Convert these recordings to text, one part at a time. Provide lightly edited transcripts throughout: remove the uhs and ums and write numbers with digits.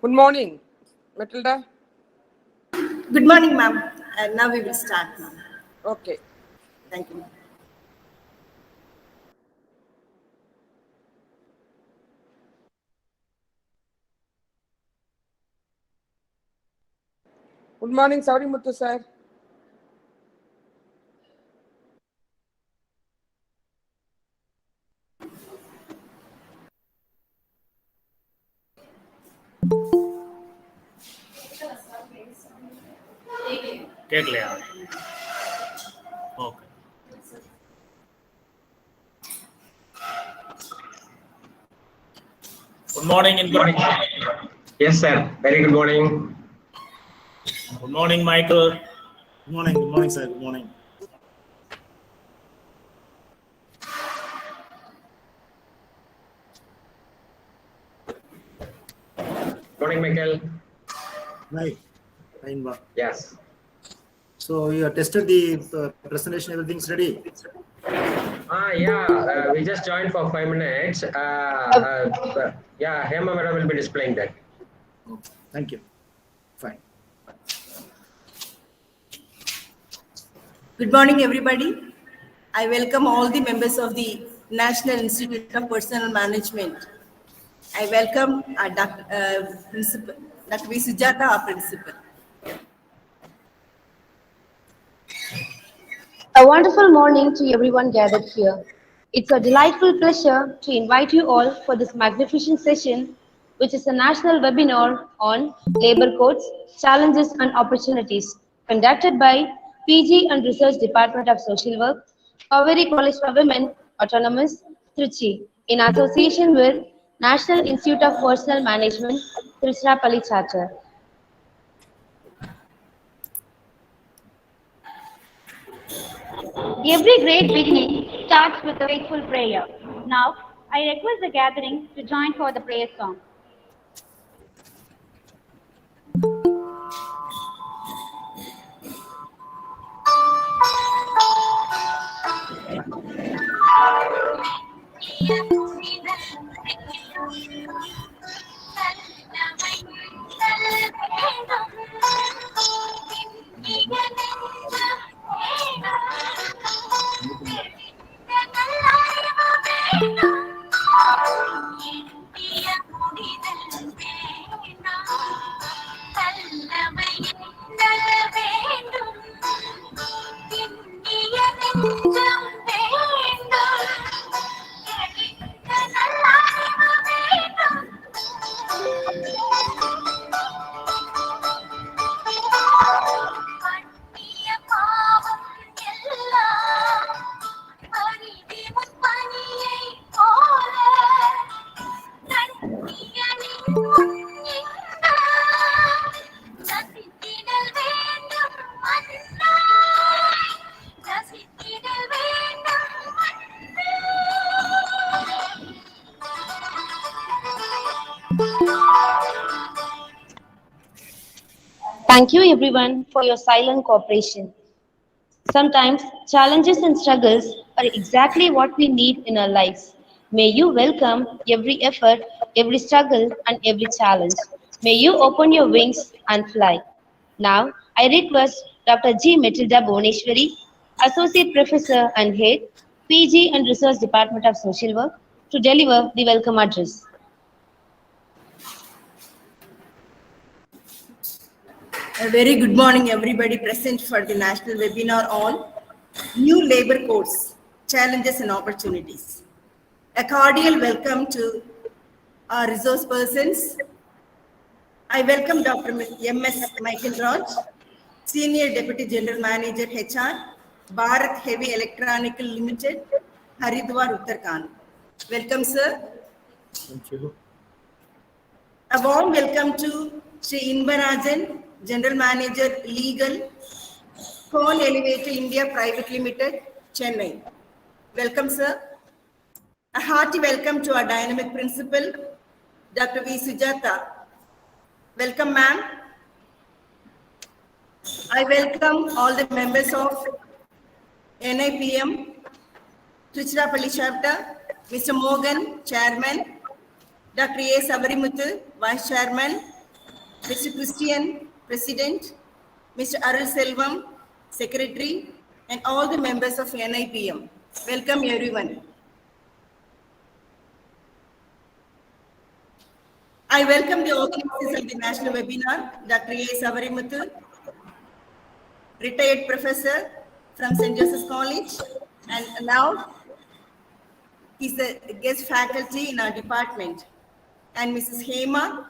Good morning, Matilda. Good morning, ma'am. And now we will start, ma'am. Okay. Thank you. Good morning, Saurimuthu sir. கேட்கலையா? Okay. Good morning. Yes, sir. Very good morning. Good morning, Michael. Good morning. Good morning, sir. Good morning. Morning, Michael. Hi. Fine, ba. Yes. So you have tested the presentation. Everything's ready. Yeah. We just joined for 5 minutes. Yeah, Hema Madam will be displaying that. Okay. Thank you. Fine. Good morning, everybody. I welcome all the members of the National Institute of Personnel Management. I welcome our Principal, Dr. V. Sujata, our Principal. A wonderful morning to everyone gathered here. It's a delightful pleasure to invite you all for this magnificent session, which is a national webinar on labor codes, challenges and opportunities, conducted by PG and Research Department of Social Work, Kaveri College for Women, Autonomous, Trichy, in association with National Institute of Personnel Management, Tiruchirappalli Chapter. Every great beginning starts with a faithful prayer. Now, I request the gathering to join for the prayer song. Thank you everyone for your silent cooperation. Sometimes challenges and struggles are exactly what we need in our lives. May you welcome every effort, every struggle, and every challenge. May you open your wings and fly. Now, I request Dr. G. Matilda Bhuneshwari, Associate Professor and Head, PG and Research Department of Social Work, to deliver the welcome address. A very good morning, everybody present for the national webinar on new labor codes, challenges and opportunities. A cordial welcome to our resource persons. I welcome Dr. M.S. Michael Raj, Senior Deputy General Manager HR, Bharat Heavy Electronical Limited, Haridwar, Uttarakhand. Welcome, sir. Thank you. A warm welcome to Sri Inbarajan, General Manager Legal, Cone Elevator India Private Limited, Chennai. Welcome, sir. A hearty welcome to our dynamic principal, Dr. V. Sujata. Welcome, ma'am. I welcome all the members of NIPM, Tiruchirappalli chapter, Mr. Morgan, Chairman, Dr. A. Savarimuthu, Vice Chairman, Mr. Christian, President, Mr. Arul Selvam, Secretary, and all the members of NIPM. Welcome, everyone. I welcome the organizers of the national webinar, Dr. A. Savarimuthu, retired professor from St. Joseph's College, and now he's a guest faculty in our department, and Mrs. Hema,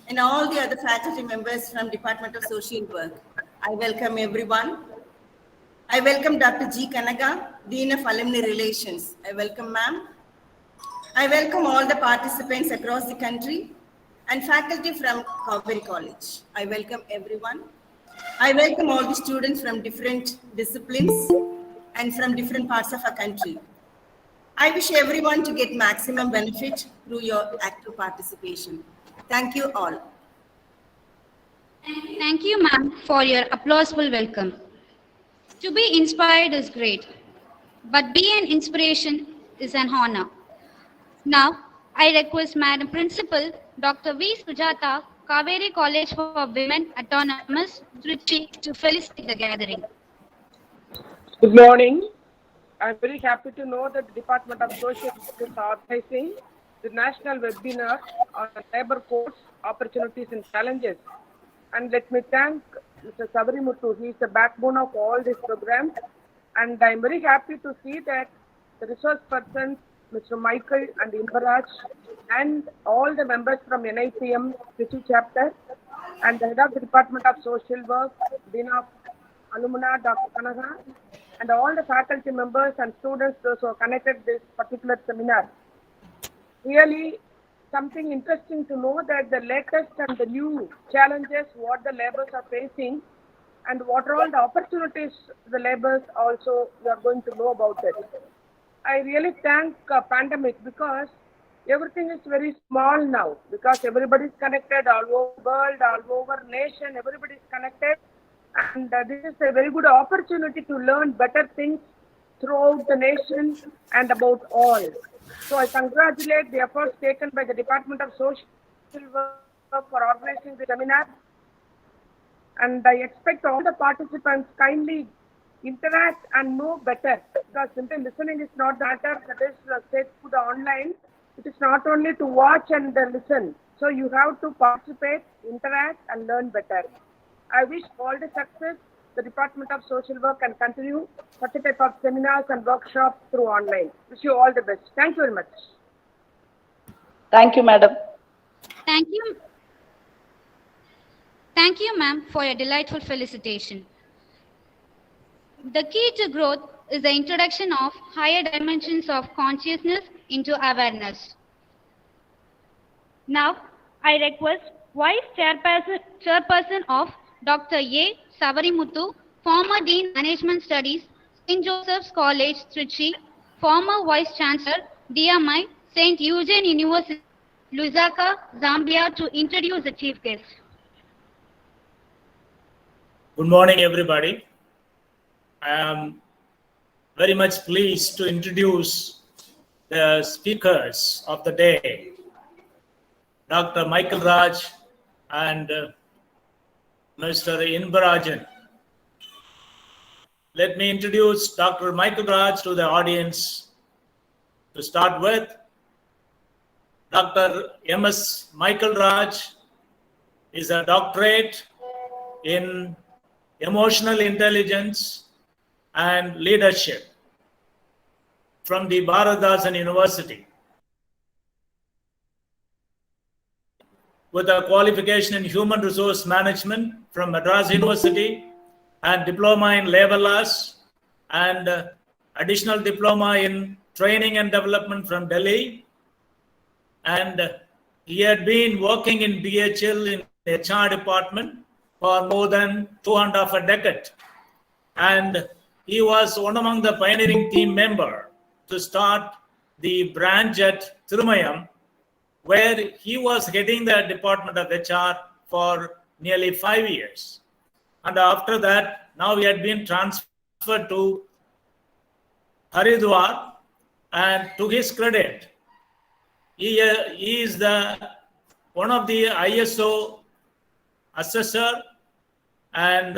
and all the other faculty members from Department of Social Work. I welcome everyone. I welcome Dr. G. Kanaga, Dean of Alumni Relations. I welcome ma'am. I welcome all the participants across the country and faculty from Kaveri College. I welcome everyone. I welcome all the students from different disciplines and from different parts of our country. I wish everyone to get maximum benefit through your active participation. Thank you all. Thank you, ma'am, for your applauseful welcome. To be inspired is great, but be an inspiration is an honor. Now, I request Madam Principal, Dr. V. Sujata, Kaveri College for Women Autonomous, Trichy, to felicitate the gathering. Good morning. I'm very happy to know that the Department of Social Work is organizing the national webinar on labor codes, opportunities and challenges. And let me thank Mr. Savarimuthu. He is the backbone of all these programs. And I'm very happy to see that the resource persons, Mr. Michael and Imbaraj, and all the members from NIPM City chapter, and the head of the Department of Social Work, Dean of Alumna, Dr. Kanaga, and all the faculty members and students, those who are connected to this particular seminar. Really something interesting to know that the latest and the new challenges what the laborers are facing and what are all the opportunities the laborers also we are going to know about it. I really thank pandemic because everything is very small now because everybody is connected all over the world, all over nation, everybody is connected. And this is a very good opportunity to learn better things throughout the nation and about all. So I congratulate the efforts taken by the Department of Social Work for organizing the seminar. And I expect all the participants kindly interact and know better because simply listening is not the matter that is set to the online. It is not only to watch and listen. So you have to participate, interact and learn better. I wish all the success the Department of Social Work can continue such a type of seminars and workshops through online. Wish you all the best. Thank you very much. Thank you, madam. Thank you. Thank you, ma'am, for your delightful felicitation. The key to growth is the introduction of higher dimensions of consciousness into awareness. Now, I request Vice Chairperson of Dr. A. Savarimuthu, former Dean Management Studies, St. Joseph's College, Trichy, former Vice Chancellor, DMI, St. Eugene University, Lusaka, Zambia, to introduce the chief guest. Good morning, everybody. I am very much pleased to introduce the speakers of the day, Dr. Michael Raj and Mr. Inbarajan. Let me introduce Dr. Michael Raj to the audience. To start with, Dr. M.S. Michael Raj is a doctorate in emotional intelligence and leadership from the Bharatdasan University, with a qualification in human resource management from Madras University and diploma in labor laws and additional diploma in training and development from Delhi. And he had been working in BHL in HR department for more than 2.5 decades. And he was one among the pioneering team member to start the branch at Thirumayam, where he was heading the department of HR for nearly 5 years. And after that, now he had been transferred to Haridwar, and to his credit, he is one of the ISO assessor, and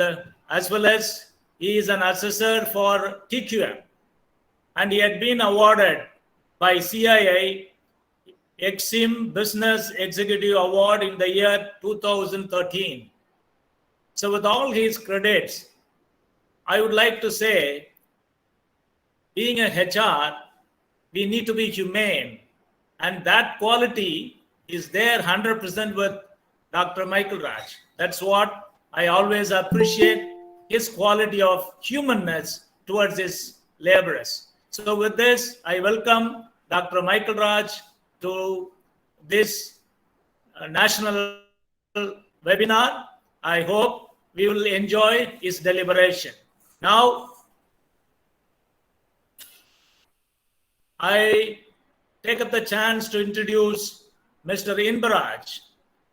as well as he is an assessor for TQM, and he had been awarded by CII EXIM Business Executive Award in the year 2013. So with all his credits, I would like to say, being a HR, we need to be humane, and that quality is there 100% with Dr. Michael Raj. That's what I always appreciate, his quality of humanness towards his laborers. So with this, I welcome Dr. Michael Raj to this national webinar. I hope we will enjoy his deliberation. Now, I take up the chance to introduce Mr. Inbaraj,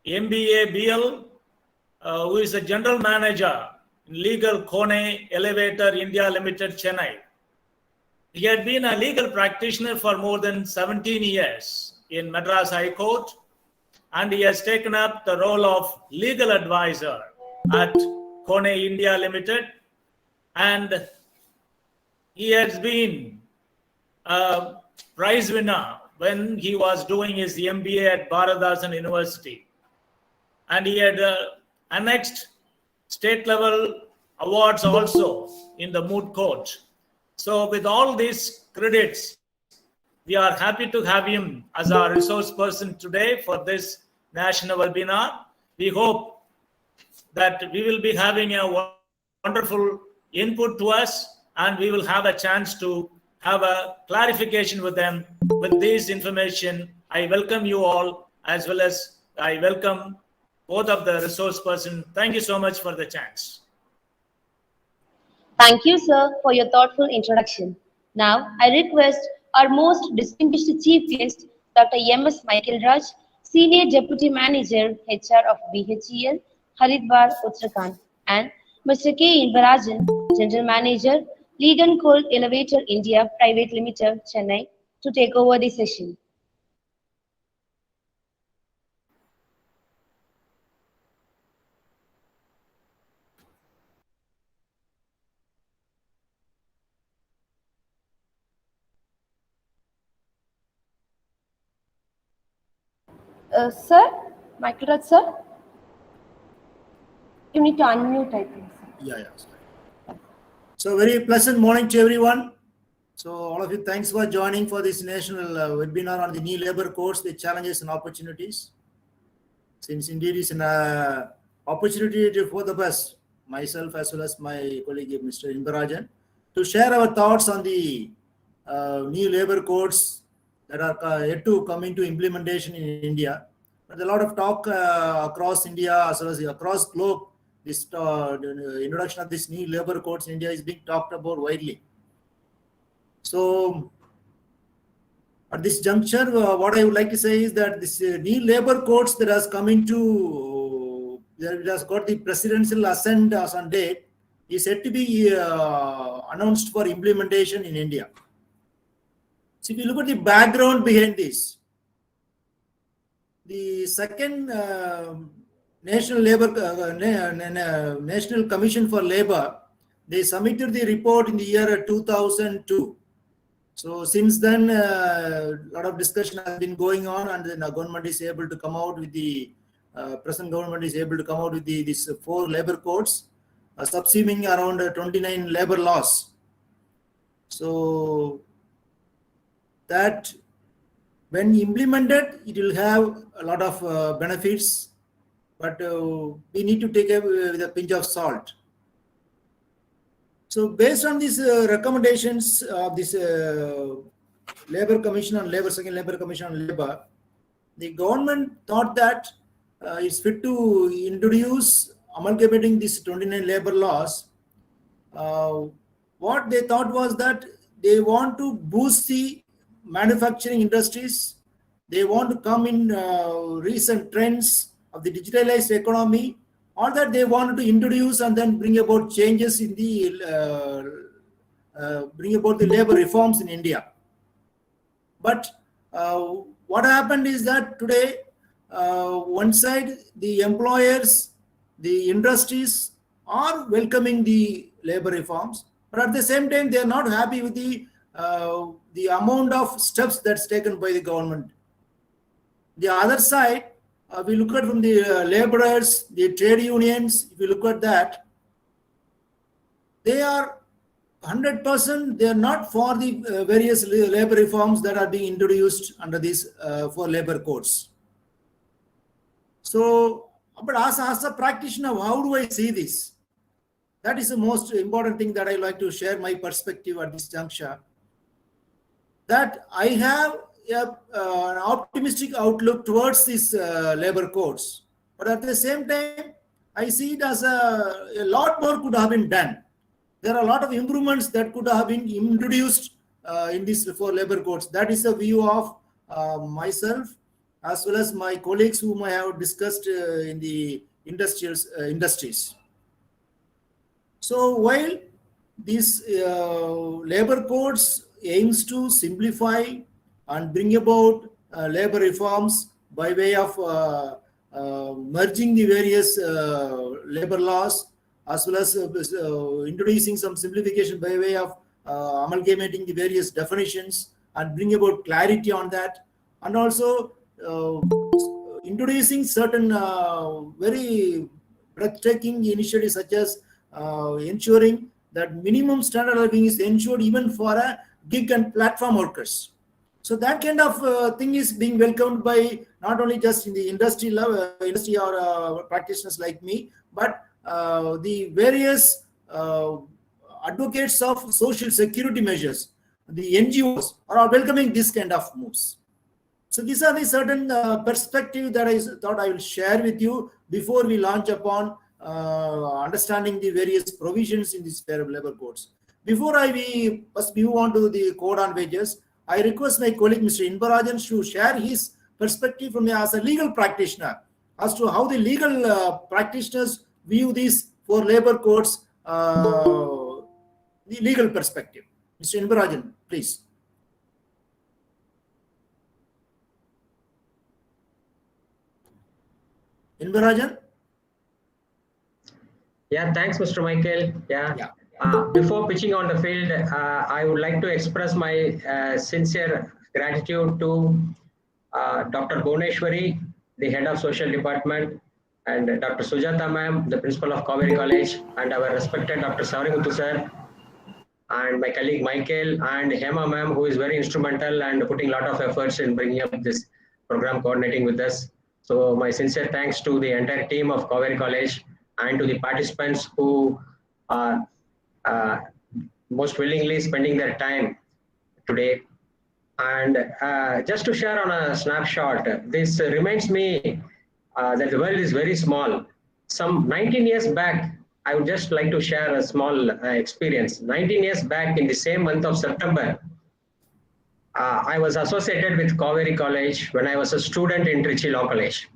MBA BL, who is the General Manager in Legal Kone Elevator India Limited, Chennai. He had been a legal practitioner for more than 17 years in Madras High Court, and he has taken up the role of legal advisor at Kone India Limited, and he has been a prize winner when he was doing his MBA at Bharatdasan University, and he had annexed state level awards also in the moot court. So with all these credits, we are happy to have him as our resource person today for this national webinar. We hope that we will be having a wonderful input to us, and we will have a chance to have a clarification with them. With this information, I welcome you all, as well as I welcome both of the resource person. Thank you so much for the chance. Thank you, sir, for your thoughtful introduction. Now, I request our most distinguished chief guest, Dr. M.S. Michael Raj, Senior Deputy Manager, HR of BHEL, Haridwar, Uttarakhand, and Mr. K. Inbarajan, General Manager, Legal Coal Elevator India Private Limited, Chennai, to take over the session. Sir, Michael Raj, sir, you need to unmute, I think. Yeah. Sorry. So very pleasant morning to everyone. So all of you, thanks for joining for this national webinar on the new labor codes, the challenges and opportunities. Since indeed it's an opportunity for the best, myself as well as my colleague Mr. Inbarajan, to share our thoughts on the new labor codes that are yet to come into implementation in India. There's a lot of talk across India as well as across globe. This the introduction of this new labor codes in India is being talked about widely. So at this juncture, what I would like to say is that this new labor codes that has come into it has got the presidential assent as on date, is said to be announced for implementation in India. So if you look at the background behind this, the second National Commission for Labor, they submitted the report in the year 2002. So since then, a lot of discussion has been going on, and then the government is able to come out with the present government is able to come out with these 4 labor codes, subsuming around 29 labor laws. So that when implemented, it will have a lot of benefits, but we need to take it with a pinch of salt. So based on these recommendations of this Labor Commission on Labor, Second Labor Commission on Labor, the government thought that it's fit to introduce amalgamating these 29 labor laws. What they thought was that they want to boost the manufacturing industries. They want to come in recent trends of the digitalized economy. All that they wanted to introduce and then bring about changes in the bring about the labor reforms in India. But what happened is that today, one side, the employers, the industries are welcoming the labor reforms, but at the same time, they are not happy with the amount of steps that's taken by the government. The other side, we look at from the laborers, the trade unions, if you look at that, they are 100%, they are not for the various labor reforms that are being introduced under these 4 labor codes. So, but as a practitioner, how do I see this? That is the most important thing that I like to share my perspective at this juncture. That I have an optimistic outlook towards these labor codes, but at the same time, I see it as a lot more could have been done. There are a lot of improvements that could have been introduced in these 4 labor codes. That is the view of myself as well as my colleagues whom I have discussed in the industries. So while these labor codes aims to simplify and bring about labor reforms by way of merging the various labor laws, as well as introducing some simplification by way of amalgamating the various definitions and bring about clarity on that, and also introducing certain very breathtaking initiatives such as ensuring that minimum standard of living is ensured even for a gig and platform workers. So that kind of thing is being welcomed by not only just in the industry or practitioners like me, but the various advocates of social security measures, the NGOs are welcoming this kind of moves. So these are the certain perspectives that I thought I will share with you before we launch upon understanding the various provisions in these labor codes. Before I must move on to the code on wages, I request my colleague Mr. Inbarajan to share his perspective from as a legal practitioner as to how the legal practitioners view these 4 labor codes, the legal perspective. Mr. Inbarajan, please. Inbarajan? Yeah, thanks, Mr. Michael. Yeah. Before pitching on the field, I would like to express my sincere gratitude to Dr. Bhuneshwari, the head of social department, and Dr. Sujata ma'am, the principal of Kaveri College, and our respected Dr. Savariguttu sir, and my colleague Michael, and Hema ma'am, who is very instrumental and putting a lot of efforts in bringing up this program, coordinating with us. So my sincere thanks to the entire team of Kaveri College and to the participants who are most willingly spending their time today. And just to share on a snapshot, this reminds me that the world is very small. Some 19 years back, I would just like to share a small experience. 19 years back, in the same month of September, I was associated with Kaveri College when I was a student in Trichy Law College.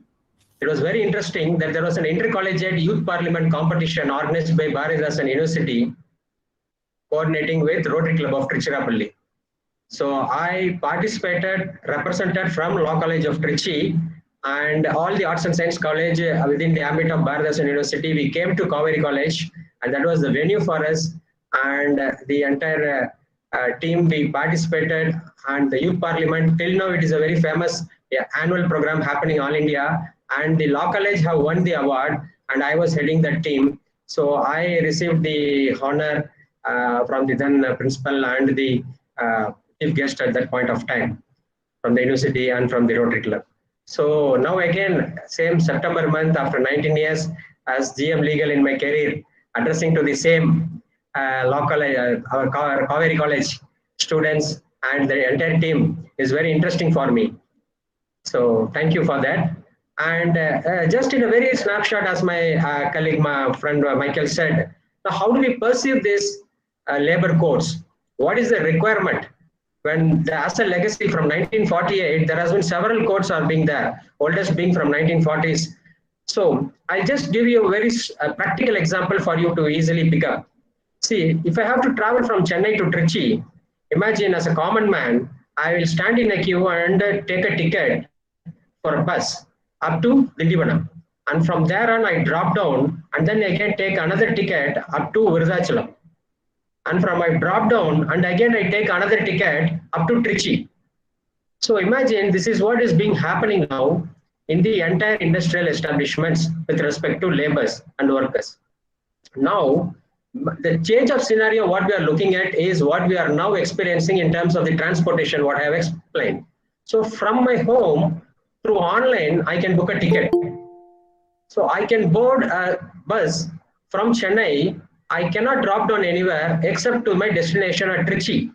it was very interesting that there was an intercollegiate youth parliament competition organized by Bharathidasan University, coordinating with Rotary Club of Tiruchirappalli. So I participated, represented from Law College of Trichy and all the Arts and Science College within the ambit of Bharathidasan University. We came to Kaveri College, and that was the venue for us. And the entire team, we participated, and the youth parliament, till now it is a very famous annual program happening all India, and the Law College have won the award, and I was heading that team. So I received the honor from the then principal and the chief guest at that point of time from the university and from the Rotary Club. So now again, same September month, after 19 years as GM Legal in my career, addressing to the same Law College, Kaveri College students and the entire team is very interesting for me. So thank you for that. And just in a very snapshot, as my colleague, my friend Michael said, now how do we perceive this labor codes? What is the requirement? When as a legacy from 1948, there has been several codes are being there, oldest being from 1940s. So I'll just give you a very practical example for you to easily pick up. See, if I have to travel from Chennai to Trichy, imagine as a common man, I will stand in a queue and take a ticket for a bus up to Dindivanam. And from there on, I drop down and then I can take another ticket up to Virudhachalam. And from I drop down and again I take another ticket up to Trichy. So imagine this is what is being happening now in the entire industrial establishments with respect to laborers and workers. Now, the change of scenario, what we are looking at is what we are now experiencing in terms of the transportation, what I have explained. So from my home through online, I can book a ticket. So I can board a bus from Chennai. I cannot drop down anywhere except to my destination at Trichy.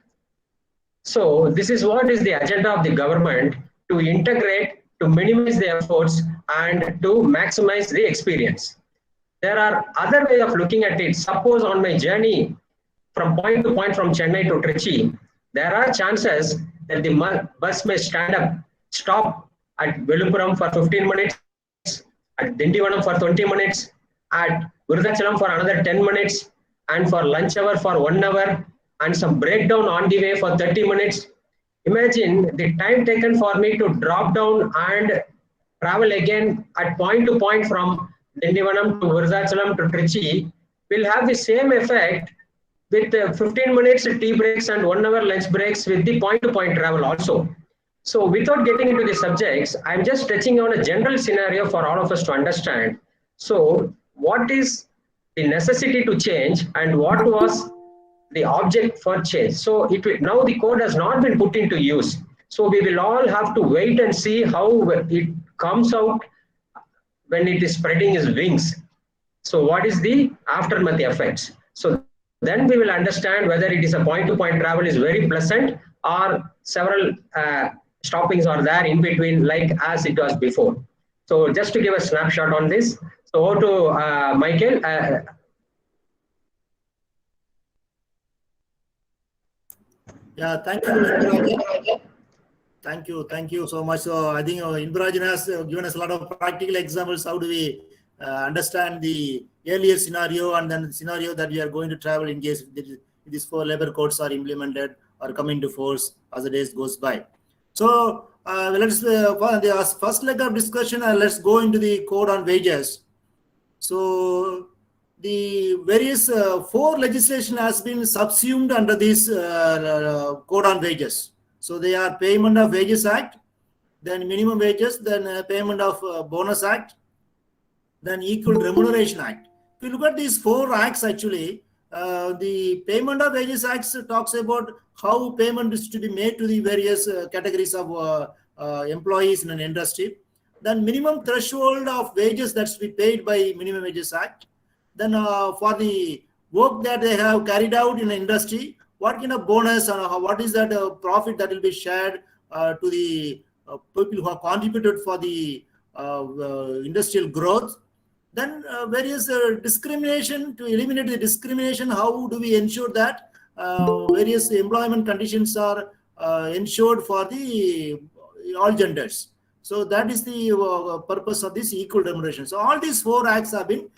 So this is what is the agenda of the government, to integrate, to minimize the efforts and to maximize the experience. There are other ways of looking at it. Suppose on my journey from point to point from Chennai to Trichy, there are chances that the bus may stop at Veluppuram for 15 minutes, at Dindivanam for 20 minutes, at Virudhachalam for another 10 minutes, and for lunch hour for 1 hour, and some breakdown on the way for 30 minutes. Imagine the time taken for me to drop down and travel again at point to point from Dindivanam to Virudhachalam to Trichy will have the same effect with 15 minutes tea breaks and 1 hour lunch breaks with the point to point travel also. So without getting into the subjects, I'm just touching on a general scenario for all of us to understand. So what is the necessity to change and what was the object for change? So now the code has not been put into use. So we will all have to wait and see how it comes out when it is spreading its wings. So what is the aftermath effects? So then we will understand whether it is a point-to-point travel is very pleasant or several stoppings are there in between, like as it was before. So just to give a snapshot on this. So over to Michael. Yeah, thank you. Thank you so much. So I think Indirajan has given us a lot of practical examples. How do we understand the earlier scenario and then the scenario that we are going to travel in case these 4 labor codes are implemented or come into force as the days goes by. So let's for the first leg of discussion, let's go into the code on wages. So the various 4 legislation has been subsumed under this code on wages. So they are Payment of Wages Act, then Minimum Wages, then Payment of Bonus Act, then Equal Remuneration Act. If you look at these 4 acts, actually, the Payment of Wages Act talks about how payment is to be made to the various categories of employees in an industry. Then minimum threshold of wages that's to be paid by Minimum Wages Act. Then for the work that they have carried out in the industry, what kind of bonus and what is that profit that will be shared to the people who have contributed for the industrial growth. Then various discrimination, to eliminate the discrimination, how do we ensure that various employment conditions are ensured for the all genders. So that is the purpose of this equal remuneration. So all these 4 acts have been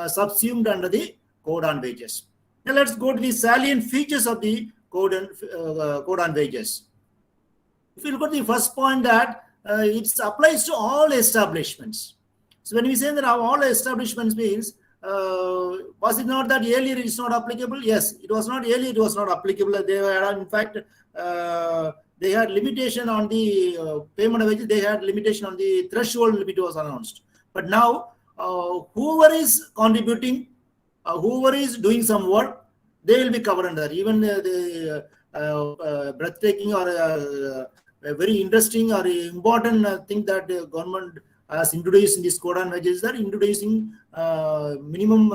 subsumed under the Code on Wages. Now let's go to the salient features of the Code on Wages. If you look at the first point, that it applies to all establishments. So when we say that all establishments means, was it not that earlier it is not applicable? Yes, it was not earlier, it was not applicable. They were, in fact, they had limitation on the payment of wages, they had limitation on the threshold limit was announced. But now, whoever is contributing, whoever is doing some work, they will be covered under that. Even the breathtaking or a very interesting or important thing that the government has introduced in this Code on Wages is that introducing minimum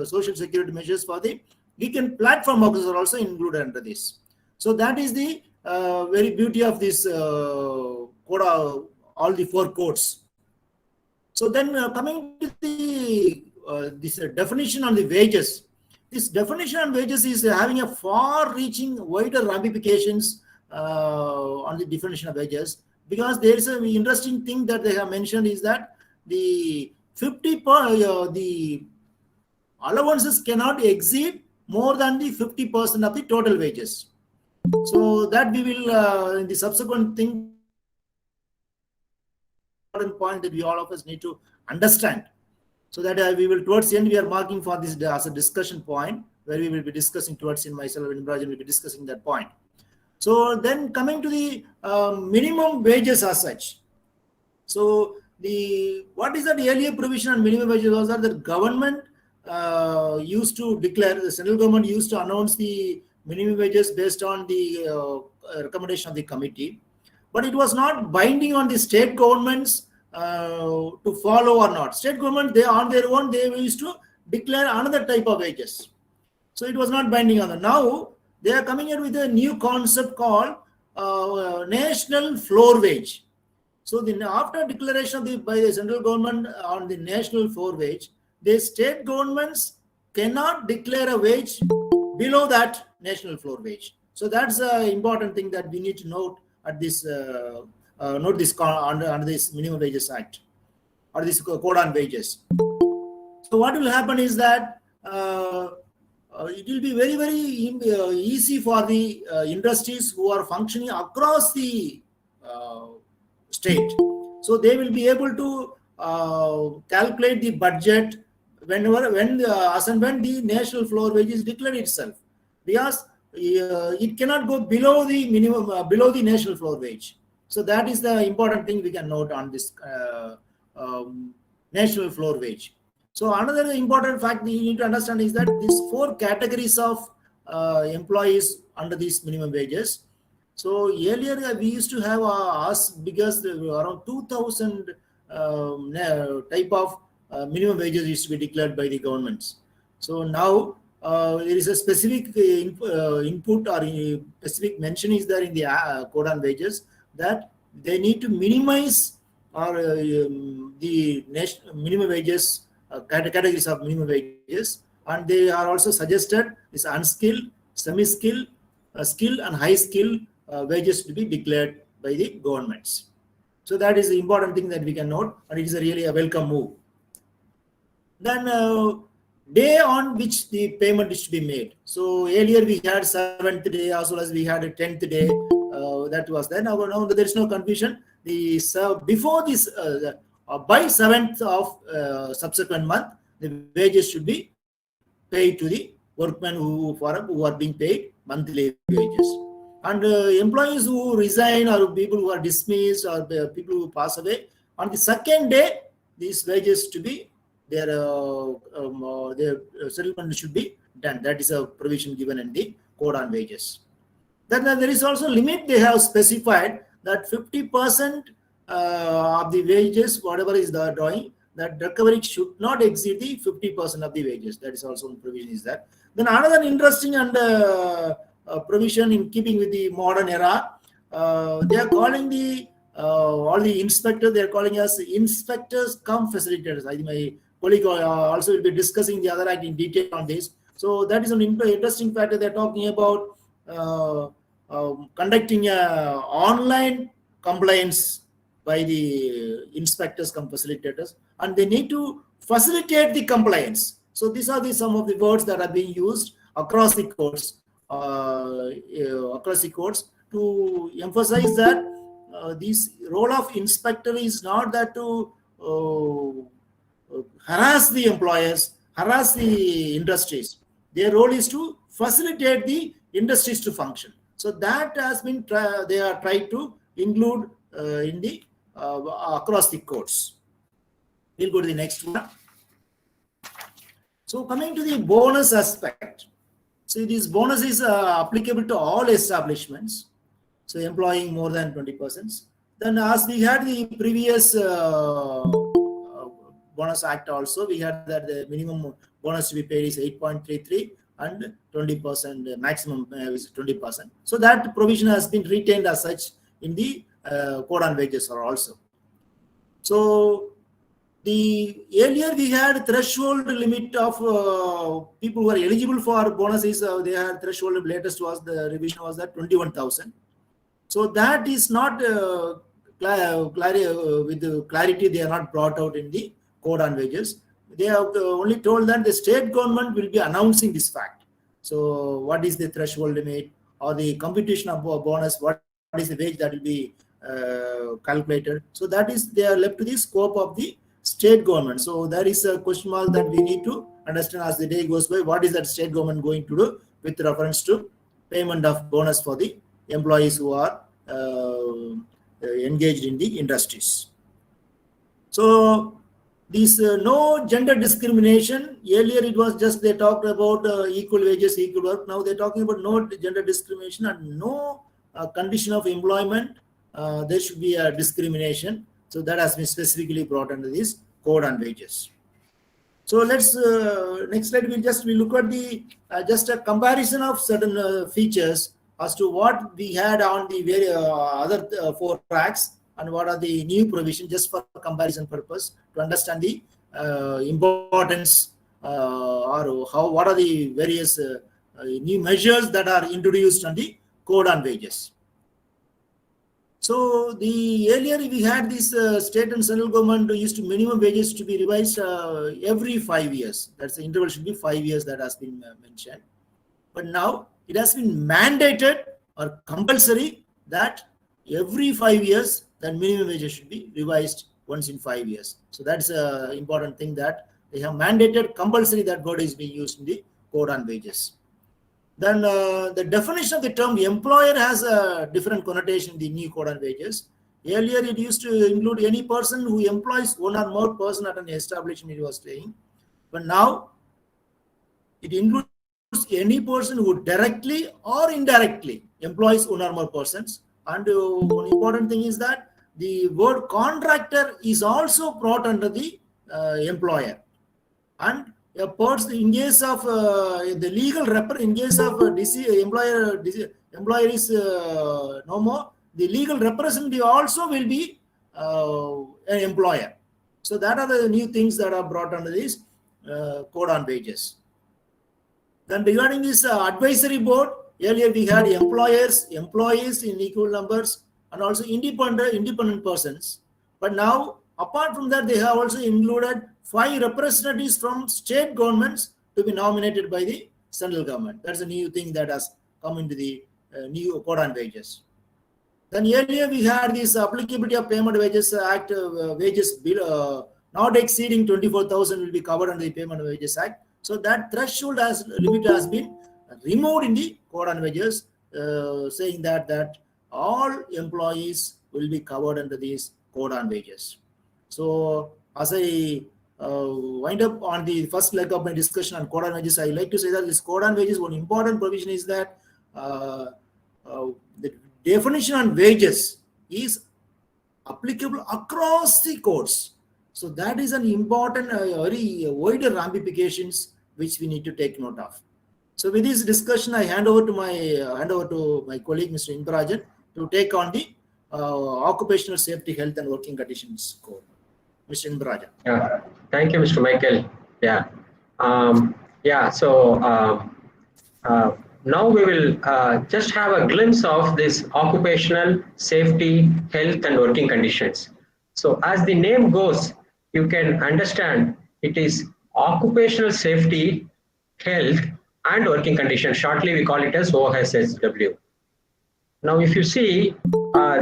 social security measures for the weekend platform workers are also included under this. So that is the very beauty of this code, all the 4 codes. So then coming to the this definition on the wages. This definition on wages is having a far-reaching, wider ramifications on the definition of wages, because there is an interesting thing that they have mentioned is that the the allowances cannot exceed more than the 50% of the total wages. So that we will in the subsequent thing, important point that we all of us need to understand. So that we will, towards the end, we are marking for this as a discussion point where we will be discussing towards in myself and Imran will be discussing that point. So then coming to the minimum wages as such. So what is that earlier provision on minimum wages was that the government used to declare, the central government used to announce the minimum wages based on the recommendation of the committee, but it was not binding on the state governments to follow or not. State government, they on their own, they used to declare another type of wages. So it was not binding on them. Now they are coming in with a new concept called national floor wage. So after declaration by the central government on the national floor wage, the state governments cannot declare a wage below that national floor wage. So that's an important thing that we need to note at this note this under this Minimum Wages Act or this Code on Wages. So what will happen is that it will be very, very easy for the industries who are functioning across the state. So they will be able to calculate the budget as and when the national floor wage is declared itself, because it cannot go below the minimum, below the national floor wage. So that is the important thing we can note on this national floor wage. So another important fact you need to understand is that these 4 categories of employees under these minimum wages. So earlier we used to have as big as around 2,000 type of minimum wages used to be declared by the governments. So now there is a specific input or specific mention is there in the Code on Wages that they need to minimize or the minimum wages, categories of minimum wages, and they are also suggested is unskilled, semi-skilled, skilled and high skilled wages to be declared by the governments. So that is the important thing that we can note, and it is really a welcome move. Then day on which the payment is to be made. So earlier we had 7th day as well as we had a 10th day. That was then. Now there is no confusion. Before this, by 7th of subsequent month, the wages should be paid to the workmen who are being paid monthly wages. And employees who resign or people who are dismissed or people who pass away, on the 2nd day, these wages to be their settlement should be done. That is a provision given in the Code on Wages. Then there is also limit they have specified that 50% of the wages, whatever is the drawing, that recovery should not exceed the 50% of the wages. That is also provision is that. Then another interesting and provision in keeping with the modern era, they are calling the all the inspectors, they are calling us inspectors cum facilitators. I think my colleague also will be discussing the other act in detail on this. So that is an interesting factor. They're talking about conducting a online compliance by the inspectors come facilitators, and they need to facilitate the compliance. So these are some of the words that are being used across the courts, to emphasize that this role of inspector is not that to harass the employers, harass the industries. Their role is to facilitate the industries to function. So that has been they are tried to include in the across the courts. We'll go to the next one. So coming to the bonus aspect, see, this bonus is applicable to all establishments, so employing more than 20%. Then as we had the previous bonus act also, we had that the minimum bonus to be paid is 8.33 and 20%, maximum is 20%. So that provision has been retained as such in the code on wages also. So the earlier we had threshold limit of people who are eligible for bonuses. They had threshold. Latest was the revision was that 21,000. So that is not with the clarity. They are not brought out in the code on wages. They have only told that the state government will be announcing this fact. So what is the threshold limit or the computation of bonus? What is the wage that will be calculated? So that is, they are left to the scope of the state government. So there is a question mark that we need to understand as the day goes by. What is that state government going to do with reference to payment of bonus for the employees who are engaged in the industries? So this no gender discrimination. Earlier it was just they talked about equal wages, equal work. Now they're talking about no gender discrimination and no condition of employment. There should be a discrimination. So that has been specifically brought under this code on wages. So let's next slide. We look at the just a comparison of certain features as to what we had on the very other 4 tracks and what are the new provisions, just for comparison purpose, to understand the importance or what are the various new measures that are introduced on the code on wages. So the earlier we had this state and central government used to minimum wages to be revised every 5 years. That's the interval should be 5 years, that has been mentioned. But now it has been mandated or compulsory that every 5 years that minimum wages should be revised once in 5 years. So that's an important thing, that they have mandated compulsory, that word is being used in the code on wages. Then the definition of the term employer has a different connotation in the new code on wages. Earlier it used to include any person who employs one or more person at an establishment, it was saying. But now it includes any person who directly or indirectly employs one or more persons. And one important thing is that the word contractor is also brought under the employer. And a person, in case of the legal in case of employer is no more, the legal representative also will be an employer. So that are the new things that are brought under this code on wages. Then regarding this advisory board, earlier we had employers, employees in equal numbers, and also independent persons. But now, apart from that, they have also included 5 representatives from state governments to be nominated by the central government. That's a new thing that has come into the new code on wages. Then earlier we had this applicability of Payment Wages Act, wages bill not exceeding 24,000 will be covered under the Payment Wages Act. So that threshold limit has been removed in the code on wages, saying that all employees will be covered under this code on wages. So as I wind up on the first leg of my discussion on code on wages, I like to say that this code on wages, one important provision is that the definition on wages is applicable across the codes. So that is an important, very wider ramifications which we need to take note of. So with this discussion, I hand over to my colleague, Mr. Indarajan, to take on the occupational safety, health and working conditions code. Mr. Indarajan. Yeah, thank you, Mr. Michael. Yeah, now we will just have a glimpse of this occupational safety, health and working conditions. So as the name goes, you can understand it is occupational safety, health and working conditions. Shortly we call it as OSHW. Now if you see,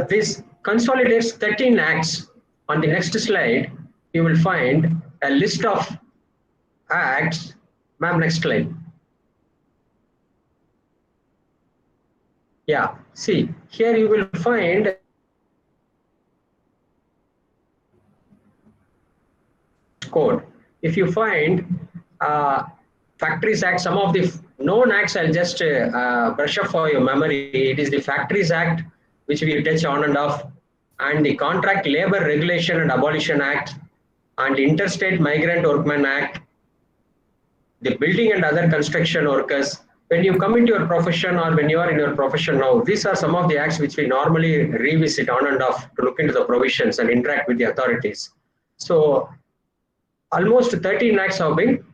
this consolidates 13 acts. On the next slide, you will find a list of acts. Ma'am, next slide. Yeah, see, here you will find code. If you find Factories Act, some of the known acts I'll just brush up for your memory. It is the Factories Act, which we touch on and off, and the Contract Labor Regulation and Abolition Act, and the Interstate Migrant Workmen Act, the Building and Other Construction Workers. When you come into your profession or when you are in your profession now, these are some of the acts which we normally revisit on and off to look into the provisions and interact with the authorities. So almost 13 acts have been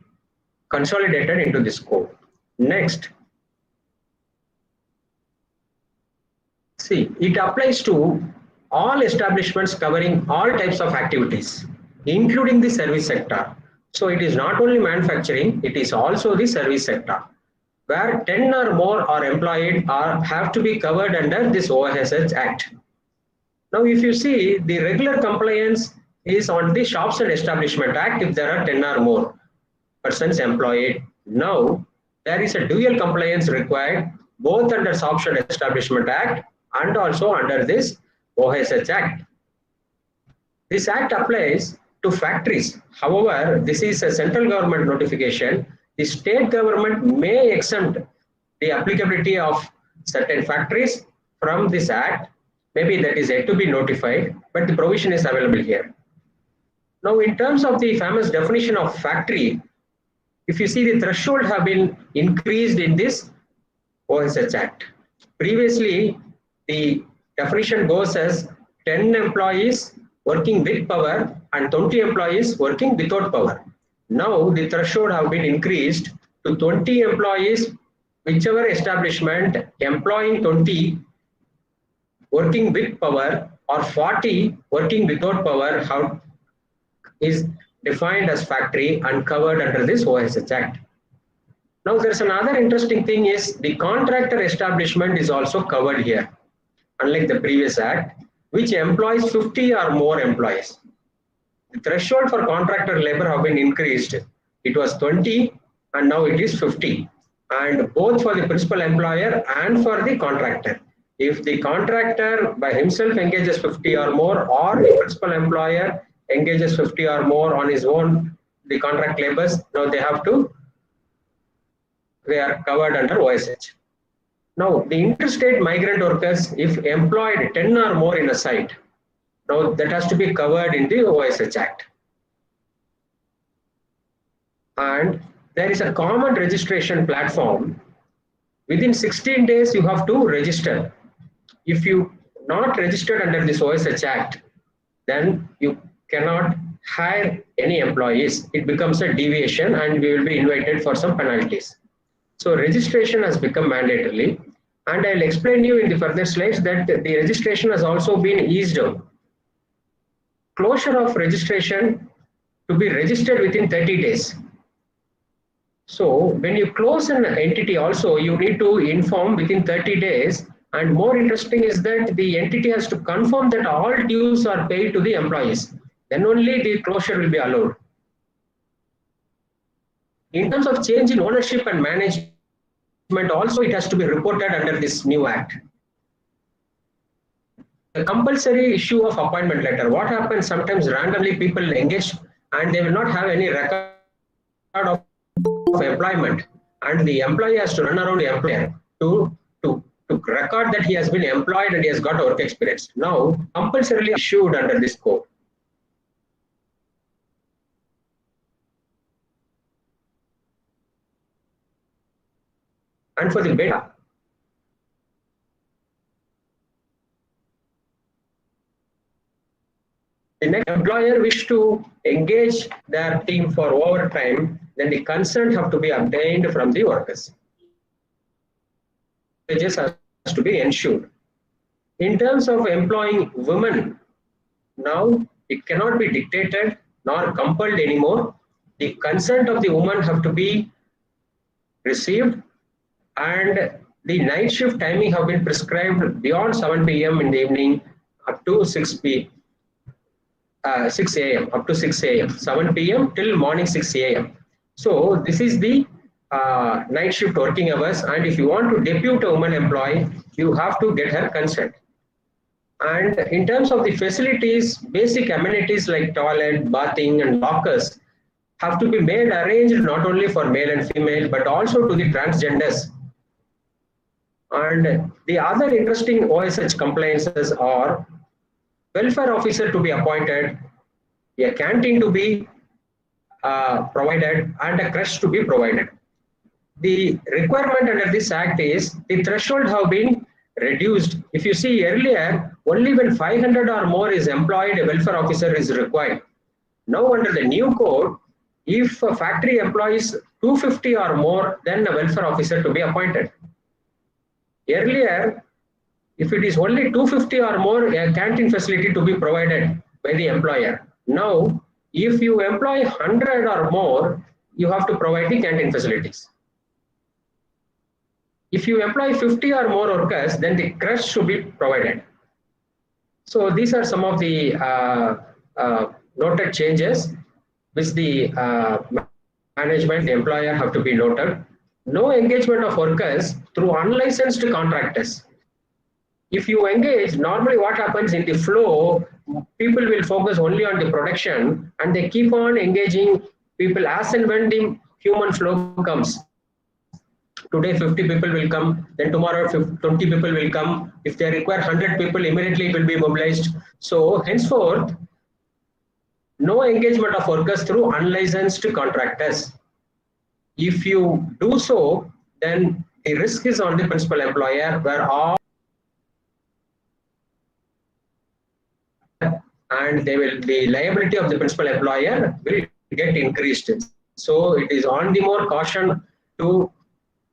consolidated into this code. Next. See, it applies to all establishments covering all types of activities, including the service sector. So it is not only manufacturing, it is also the service sector, where 10 or more are employed or have to be covered under this OSH Act. Now, if you see, the regular compliance is on the Shops and Establishment Act if there are 10 or more persons employed. Now, there is a dual compliance required both under Shops and Establishment Act and also under this OSH Act. This act applies to factories. However, this is a central government notification. The state government may exempt the applicability of certain factories from this act. Maybe that is yet to be notified, but the provision is available here. Now, in terms of the famous definition of factory, if you see, the threshold have been increased in this OSH Act. Previously, the definition goes as 10 employees working with power and 20 employees working without power. Now the threshold have been increased to 20 employees, whichever establishment employing 20 working with power or 40 working without power how is defined as factory and covered under this OSH Act. Now there's another interesting thing is the contractor establishment is also covered here, unlike the previous act, which employs 50 or more employees. The threshold for contractor labor have been increased. It was 20 and now it is 50, and both for the principal employer and for the contractor. If the contractor by himself engages 50 or more, or the principal employer engages 50 or more on his own, the contract labors, now they are covered under OSH. Now the interstate migrant workers, if employed 10 or more in a site, now that has to be covered in the OSH Act. And there is a common registration platform. Within 16 days, you have to register. If you not registered under this OSH Act, then you cannot hire any employees. It becomes a deviation and we will be invited for some penalties. So registration has become mandatory. And I'll explain you in the further slides that the registration has also been eased out. Closure of registration to be registered within 30 days. So when you close an entity also, you need to inform within 30 days. And more interesting is that the entity has to confirm that all dues are paid to the employees. Then only the closure will be allowed. In terms of change in ownership and management, also it has to be reported under this new act. The compulsory issue of appointment letter. What happens sometimes randomly people engage and they will not have any record of employment, and the employee has to run around the employer to record that he has been employed and he has got work experience. Now compulsorily issued under this code. And for the beta, the next employer wish to engage their team for overtime, then the consent have to be obtained from the workers. privileges has to be ensured. In terms of employing women, now it cannot be dictated nor compelled anymore. The consent of the woman have to be received, and the night shift timing have been prescribed beyond 7 p.m. in the evening up to 6 a.m. up to 6 a.m. 7 p.m. till morning 6 a.m. So this is the night shift working hours, and if you want to depute a woman employee, you have to get her consent. And in terms of the facilities, basic amenities like toilet, bathing, and lockers have to be made arranged not only for male and female, but also to the transgenders. And the other interesting OSH compliances are welfare officer to be appointed, a canteen to be provided, and a creche to be provided. The requirement under this act is the threshold have been reduced. If you see earlier, only when 500 or more is employed, a welfare officer is required. Now under the new code, if a factory employs 250 or more, then a welfare officer to be appointed. Earlier, if it is only 250 or more, a canteen facility to be provided by the employer. Now, if you employ 100 or more, you have to provide the canteen facilities. If you employ 50 or more workers, then the creche should be provided. So these are some of the noted changes which the management, the employer have to be noted. No engagement of workers through unlicensed contractors. If you engage, normally what happens in the flow, people will focus only on the production and they keep on engaging people as and when the human flow comes. Today 50 people will come, then tomorrow 20 people will come. If they require 100 people, immediately it will be mobilized. So henceforth, no engagement of workers through unlicensed contractors. If you do so, then the risk is on the principal employer, where all and the liability of the principal employer will get increased. So it is on the more caution to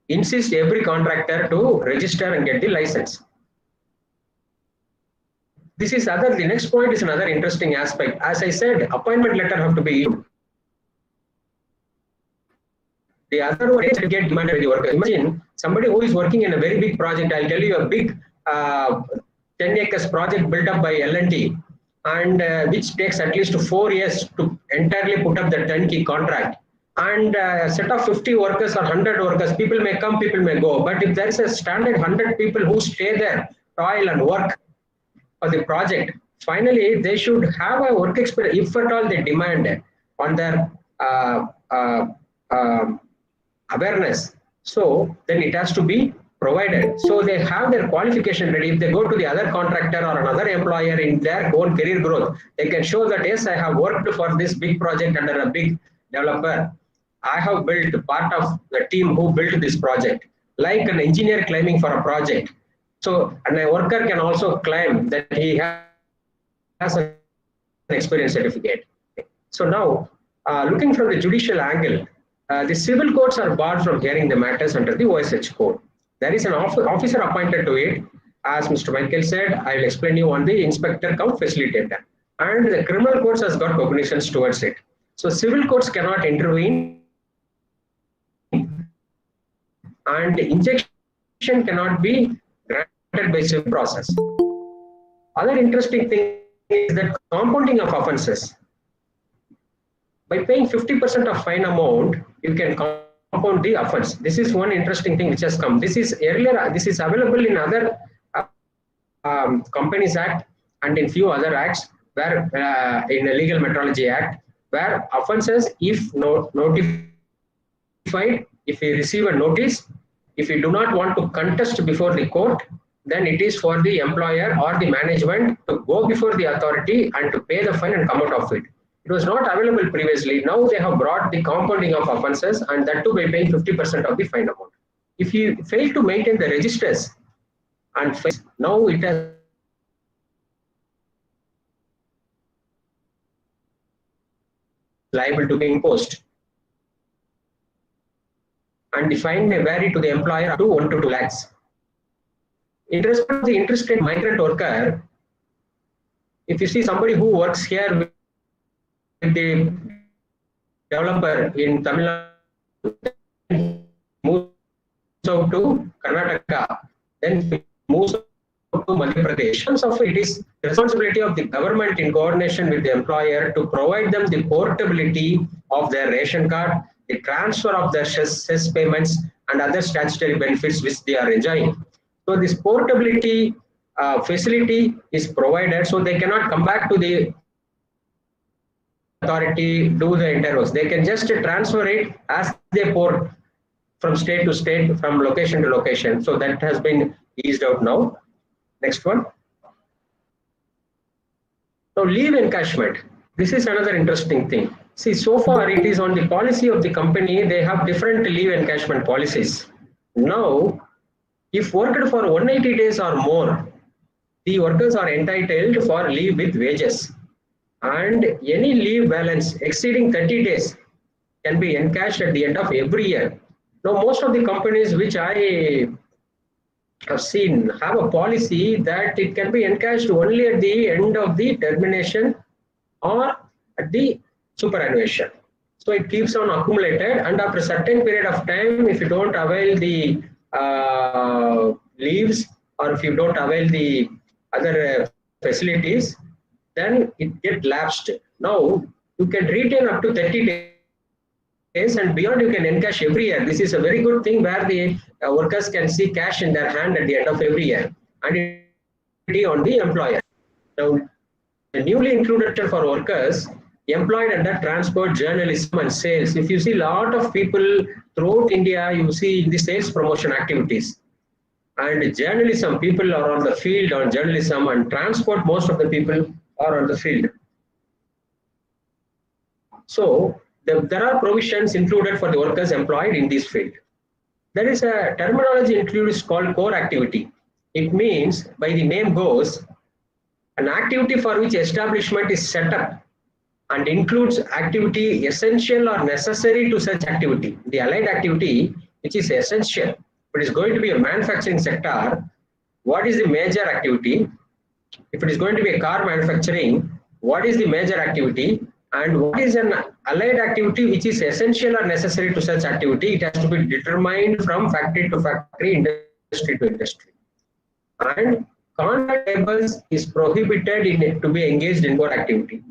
insist every contractor to register and get the license. The next point is another interesting aspect. As I said, appointment letter have to be issued. The other one is to get demanded by the worker. Imagine somebody who is working in a very big project. I'll tell you a big 10 acres project built up by L&T, and which takes at least 4 years to entirely put up the turnkey contract. And a set of 50 workers or 100 workers, people may come, people may go. But if there is a standard 100 people who stay there, toil and work for the project, finally they should have a work experience, if at all they demand on their awareness. So then it has to be provided. So they have their qualification ready. If they go to the other contractor or another employer in their own career growth, they can show that, yes, I have worked for this big project under a big developer. I have built part of the team who built this project, like an engineer claiming for a project. So, and a worker can also claim that he has an experience certificate. So now, looking from the judicial angle, the civil courts are barred from hearing the matters under the OSH code. There is an officer appointed to it. As Mr. Michael said, I will explain you on the inspector cum facilitator. And the criminal courts has got cognitions towards it. So civil courts cannot intervene, and injection cannot be granted by civil process. Other interesting thing is that compounding of offences. By paying 50% of fine amount, you can compound the offence. This is one interesting thing which has come. This is earlier. This is available in other Companies Act and in few other acts, where in the Legal Metrology Act, where offences, if notified, if we receive a notice, if we do not want to contest before the court, then it is for the employer or the management to go before the authority and to pay the fine and come out of it. It was not available previously. Now they have brought the compounding of offences, and that too by paying 50% of the fine amount. If you fail to maintain the registers and now it has liable to be imposed, and the fine may vary to the employer up to 1 to 2 lakhs. In respect of the interstate migrant worker, if you see somebody who works here with the developer in Tamil Nadu, moves out to Karnataka, then moves out to Madhya Pradesh. So it is the responsibility of the government in coordination with the employer to provide them the portability of their ration card, the transfer of their cess payments and other statutory benefits which they are enjoying. So this portability facility is provided, so they cannot come back to the authority, do the interviews. They can just transfer it as they port from state to state, from location to location. So that has been eased out now. Next one. Now leave encashment. This is another interesting thing. See, so far it is on the policy of the company. They have different leave encashment policies. Now, if worked for 180 days or more, the workers are entitled for leave with wages. And any leave balance exceeding 30 days can be encashed at the end of every year. Now, most of the companies which I have seen have a policy that it can be encashed only at the end of the termination or at the superannuation. So it keeps on accumulated, and after a certain period of time, if you don't avail the leaves or if you don't avail the other facilities, then it gets lapsed. Now you can retain up to 30 days and beyond you can encash every year. This is a very good thing where the workers can see cash in their hand at the end of every year, and it on the employer. Now the newly included for workers employed under transport, journalism and sales. If you see a lot of people throughout India, you see in the sales promotion activities. And journalism, people are on the field on journalism, and transport, most of the people are on the field. So there are provisions included for the workers employed in this field. There is a terminology included called core activity. It means, by the name goes, an activity for which establishment is set up and includes activity essential or necessary to such activity. The allied activity which is essential, if it is going to be a manufacturing sector, what is the major activity? If it is going to be a car manufacturing, what is the major activity? And what is an allied activity which is essential or necessary to such activity? It has to be determined from factory to factory, industry to industry. And contract labors is prohibited to be engaged in both activity.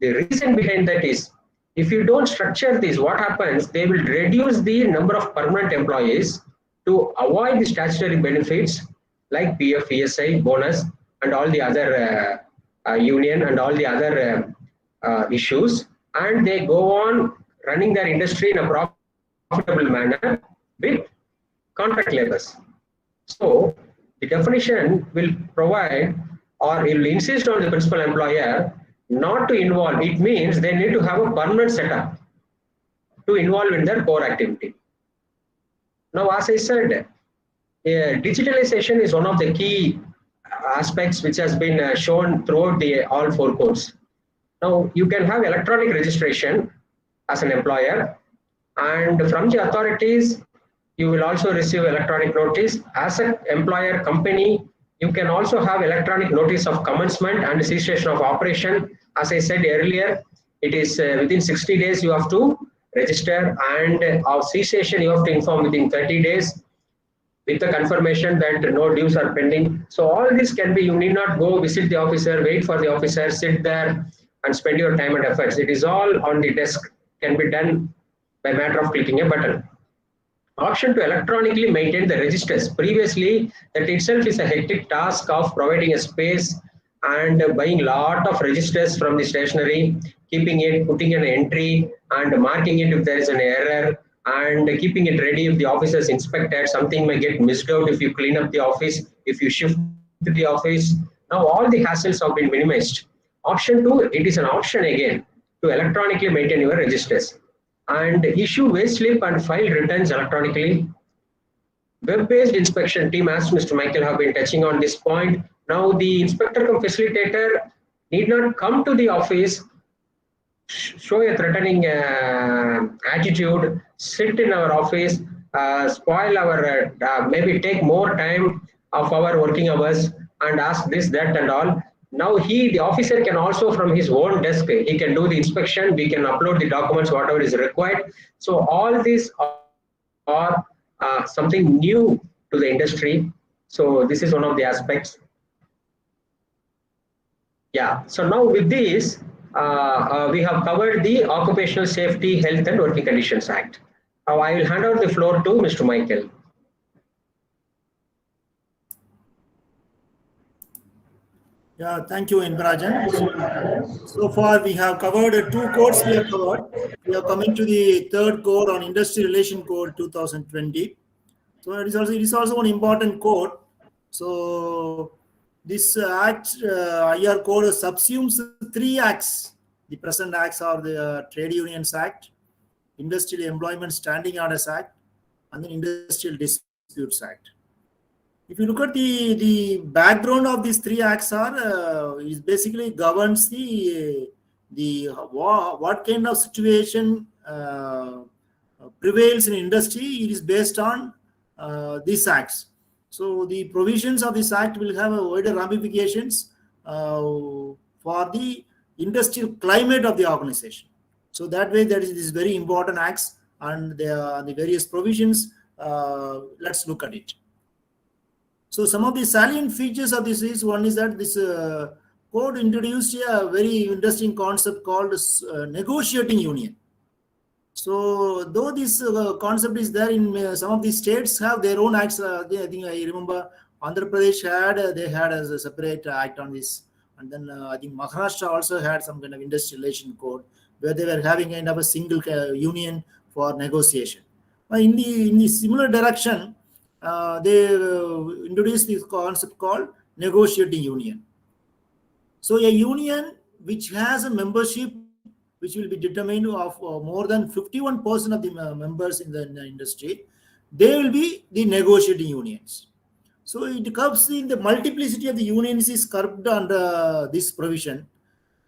The reason behind that is, if you don't structure this, what happens? They will reduce the number of permanent employees to avoid the statutory benefits like PF, ESI, bonus, and all the other union and all the other issues, and they go on running their industry in a profitable manner with contract labors. So the definition will provide, or it will insist on the principal employer not to involve. It means they need to have a permanent setup to involve in their core activity. Now, as I said, digitalization is one of the key aspects which has been shown throughout the all four codes. Now, you can have electronic registration as an employer, and from the authorities, you will also receive electronic notice. As an employer company, you can also have electronic notice of commencement and cessation of operation. As I said earlier, it is within 60 days you have to register, and of cessation you have to inform within 30 days with the confirmation that no dues are pending. So all this can be, you need not go visit the officer, wait for the officer, sit there and spend your time and efforts. It is all on the desk, can be done by matter of clicking a button. Option to electronically maintain the registers. Previously, that itself is a hectic task of providing a space and buying lot of registers from the stationery, keeping it, putting an entry and marking it if there is an error, and keeping it ready if the office is inspected. Something may get missed out if you clean up the office, if you shift to the office. Now all the hassles have been minimized. Option 2, it is an option again to electronically maintain your registers and issue wage slip and file returns electronically. Web-based inspection team, as Mr. Michael have been touching on this point. Now the inspector cum facilitator need not come to the office, show a threatening attitude, sit in our office, spoil our, maybe take more time of our working hours and ask this, that, and all. Now the officer can also from his own desk, he can do the inspection, we can upload the documents, whatever is required. So all these are something new to the industry. So this is one of the aspects. Yeah, so now with this, we have covered the Occupational Safety, Health and Working Conditions Act. Now I will hand over the floor to Mr. Michael. Yeah, thank you, Inbarajan. So far, we have covered 2 codes. We are coming to the 3rd code on Industry Relation Code 2020. So it is also an important code. So this act, IR code subsumes 3 acts. The present acts are the Trade Unions Act, Industrial Employment Standing Orders Act, and the Industrial Disputes Act. If you look at the background of these 3 acts is basically governs the what kind of situation prevails in industry. It is based on these acts. So the provisions of this act will have a wider ramifications for the industrial climate of the organization. So that way, there is this very important acts and the various provisions. Let's look at it. So some of the salient features of this is, one is that this code introduced a very interesting concept called negotiating union. So though this concept is there in some of the states have their own acts. I think I remember Andhra Pradesh they had as a separate act on this, and then I think Maharashtra also had some kind of industrial relation code where they were having kind of a single union for negotiation. In the similar direction, they introduced this concept called negotiating union. So a union which has a membership which will be determined of more than 51% of the members in the industry, they will be the negotiating unions. So it comes in the multiplicity of the unions is curbed under this provision.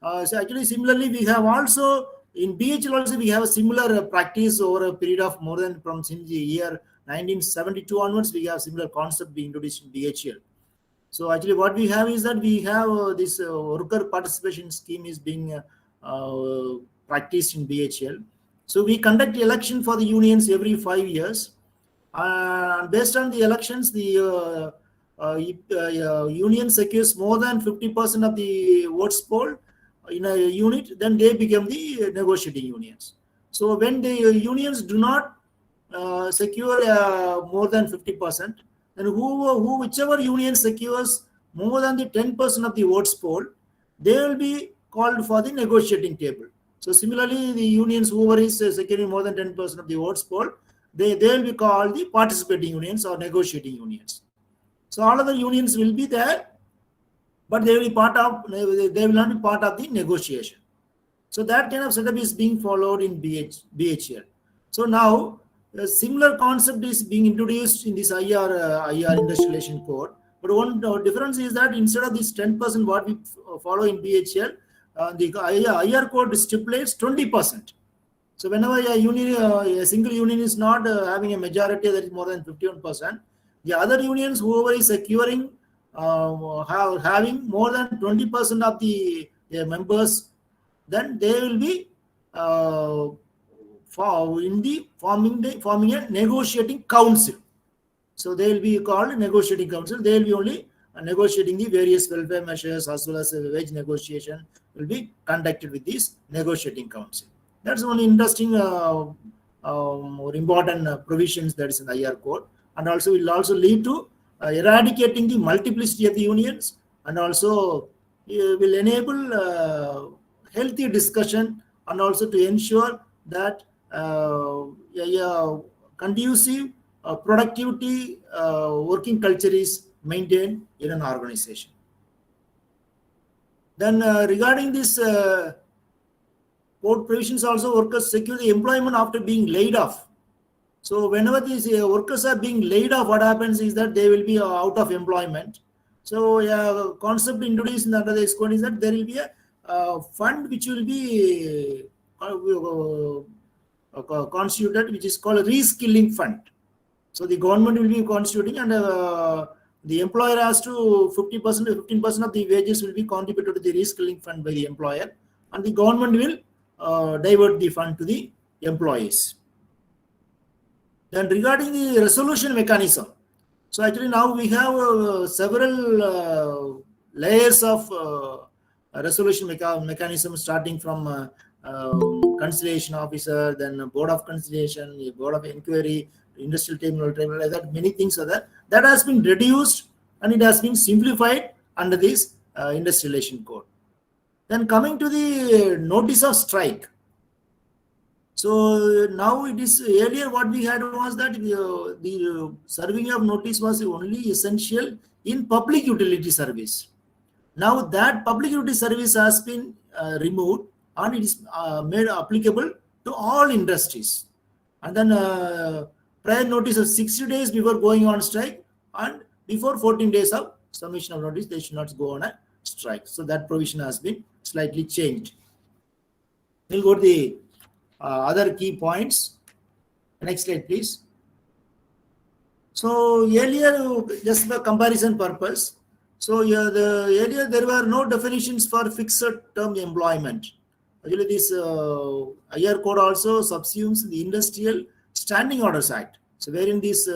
So actually, similarly, we have also in BHL also we have a similar practice over a period of more than from since the year 1972 onwards, we have similar concept being introduced in BHL. So actually what we have is that we have this worker participation scheme is being practiced in BHL. So we conduct election for the unions every 5 years. Based on the elections, the union secures more than 50% of the votes polled in a unit, then they become the negotiating unions. So when the unions do not secure more than 50%, then whichever union secures more than the 10% of the votes polled, they will be called for the negotiating table. So similarly, the unions whoever is securing more than 10% of the votes polled, they will be called the participating unions or negotiating unions. So all other unions will be there, but they will not be part of the negotiation. So that kind of setup is being followed in BHL. So now a similar concept is being introduced in this IR Industrial Relation Code. But one difference is that instead of this 10% what we follow in BHL, the IR code stipulates 20%. So whenever a single union is not having a majority that is more than 51%, the other unions, whoever is securing having more than 20% of the members, then they will be forming a negotiating council. So they will be called negotiating council. They will be only negotiating the various welfare measures as well as wage negotiation will be conducted with this negotiating council. That's one interesting or important provisions that is in the IR code, and also will also lead to eradicating the multiplicity of the unions, and also will enable healthy discussion, and also to ensure that conducive productivity working culture is maintained in an organization. Then regarding this code provisions, also workers secure the employment after being laid off. So whenever these workers are being laid off, what happens is that they will be out of employment. So a concept introduced under this code is that there will be a fund which will be constituted, which is called a reskilling fund. So the government will be constituting, and the employer has to 50% to 15% of the wages will be contributed to the reskilling fund by the employer, and the government will divert the fund to the employees. Then regarding the resolution mechanism, so actually now we have several layers of resolution mechanism, starting from conciliation officer, then board of conciliation, board of inquiry, industrial tribunal, like that. Many things are there. That has been reduced and it has been simplified under this Industrial Relation Code. Then coming to the notice of strike. So now it is, earlier what we had was that the serving of notice was only essential in public utility service. Now that public utility service has been removed and it is made applicable to all industries. And then prior notice of 60 days before going on strike, and before 14 days of submission of notice, they should not go on a strike. So that provision has been slightly changed. We'll go to the other key points. Next slide, please. So earlier, just for comparison purpose, so earlier there were no definitions for fixed term employment. Actually, this IR code also subsumes the Industrial Standing Orders Act. So wherein these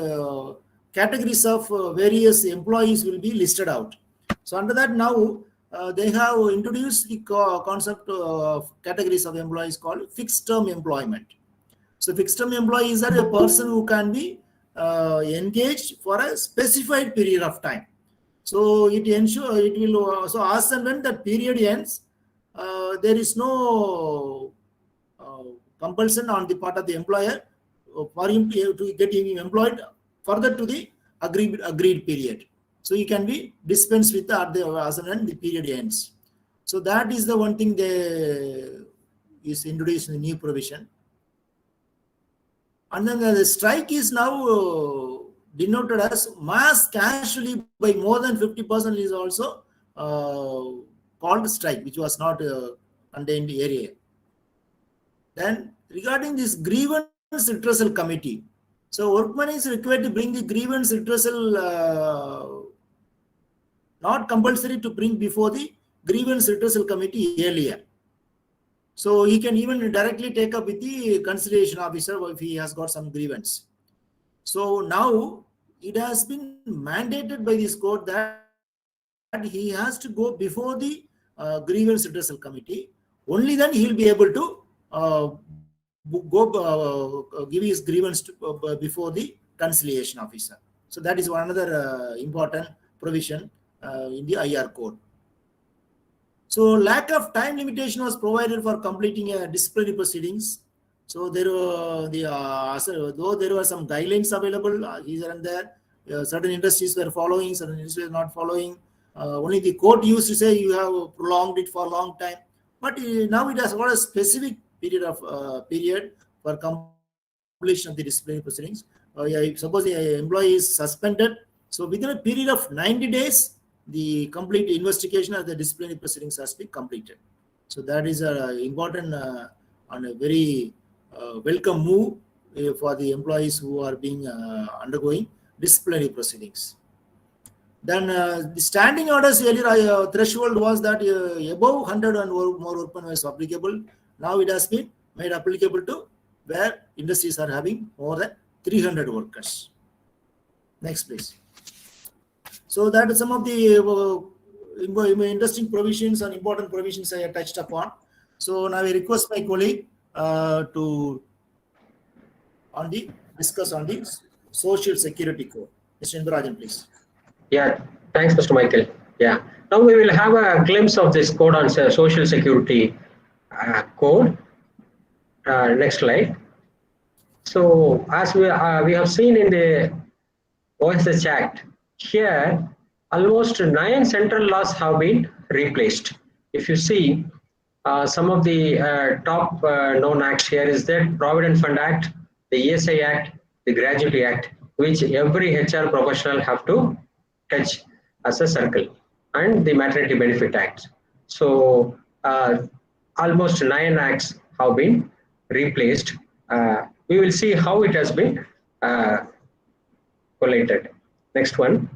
categories of various employees will be listed out. So under that now, they have introduced the concept of categories of employees called fixed term employment. So fixed term employees are a person who can be engaged for a specified period of time. So it will also, as and when that period ends, there is no compulsion on the part of the employer for him to get him employed further to the agreed period. So you can be dispensed with as and when the period ends. So that is the one thing they is introduced in the new provision. And then the strike is now denoted as mass casualty by more than 50% is also called strike, which was not contained area. Then regarding this grievance redressal committee, so workman is required to bring the grievance redressal, not compulsory to bring before the grievance redressal committee earlier. So he can even directly take up with the conciliation officer if he has got some grievance. So now it has been mandated by this code that he has to go before the grievance redressal committee. Only then he will be able to give his grievance before the conciliation officer. So that is one other important provision in the IR code. So lack of time limitation was provided for completing disciplinary proceedings. So there were though there were some guidelines available here and there, certain industries were following, certain industries were not following. Only the court used to say you have prolonged it for a long time, but now it has got a specific period for completion of the disciplinary proceedings. Suppose the employee is suspended, so within a period of 90 days, the complete investigation of the disciplinary proceedings has been completed. So that is an important and a very welcome move for the employees who are being undergoing disciplinary proceedings. Then the standing orders earlier threshold was that above 100 and more workmen was applicable. Now it has been made applicable to where industries are having more than 300 workers. Next, please. So that is some of the interesting provisions and important provisions I have touched upon. So now I request my colleague to discuss on the Social Security Code. Mr. Indirajan, please. Yeah, thanks, Mr. Michael. Yeah, now we will have a glimpse of this code on Social Security Code. Next slide. So as we have seen in the OSH Act, here almost 9 central laws have been replaced. If you see some of the top known acts here is that Provident Fund Act, the ESI Act, the Gratuity Act, which every HR professional have to touch as a circle, and the Maternity Benefit Act. So almost 9 acts have been replaced. We will see how it has been collated. Next one.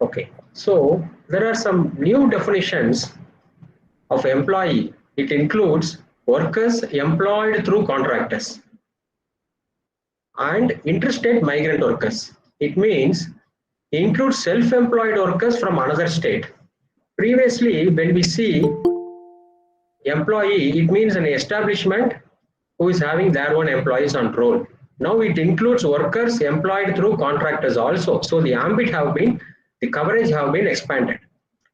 Okay, so there are some new definitions of employee. It includes workers employed through contractors and interstate migrant workers. It means includes self-employed workers from another state. Previously, when we see employee, it means an establishment who is having their own employees on roll. Now it includes workers employed through contractors also. So the coverage have been expanded.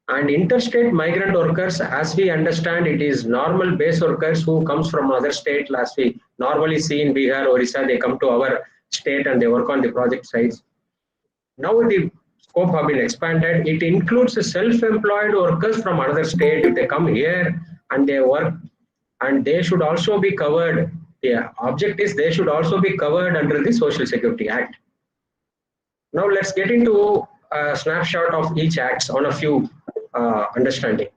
And interstate migrant workers, as we understand, it is normal base workers who comes from another state. As we normally see in Bihar, Orissa, they come to our state and they work on the project sites. Now the scope have been expanded. It includes self-employed workers from another state. If they come here and they work, and they should also be covered. The object is they should also be covered under the Social Security Act. Now let's get into a snapshot of each act on a few understanding.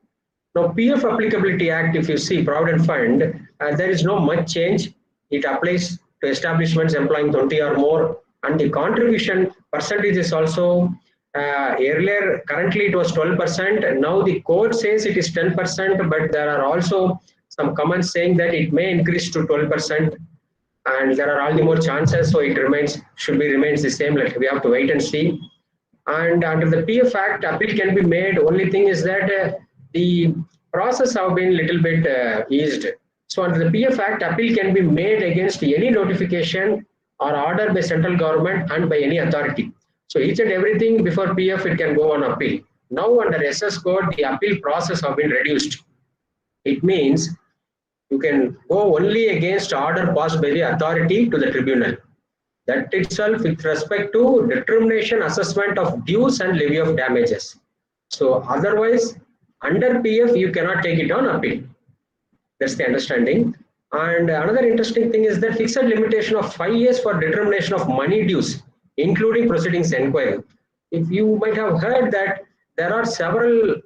Now PF Applicability Act, if you see Provident Fund, there is no much change. It applies to establishments employing 20 or more, and the contribution percentage is also earlier, currently it was 12%, and now the code says it is 10%, but there are also some comments saying that it may increase to 12%, and there are all the more chances, so it remains the same. Like we have to wait and see. And under the PF Act, appeal can be made. Only thing is that the process have been little bit eased. So under the PF Act, appeal can be made against any notification or order by central government and by any authority. So each and everything before PF, it can go on appeal. Now under SS code, the appeal process have been reduced. It means you can go only against order passed by the authority to the tribunal. That itself with respect to determination, assessment of dues and levy of damages. So otherwise, under PF, you cannot take it on appeal. That's the understanding. And another interesting thing is that fixed limitation of 5 years for determination of money dues, including proceedings inquiry. If you might have heard that there are several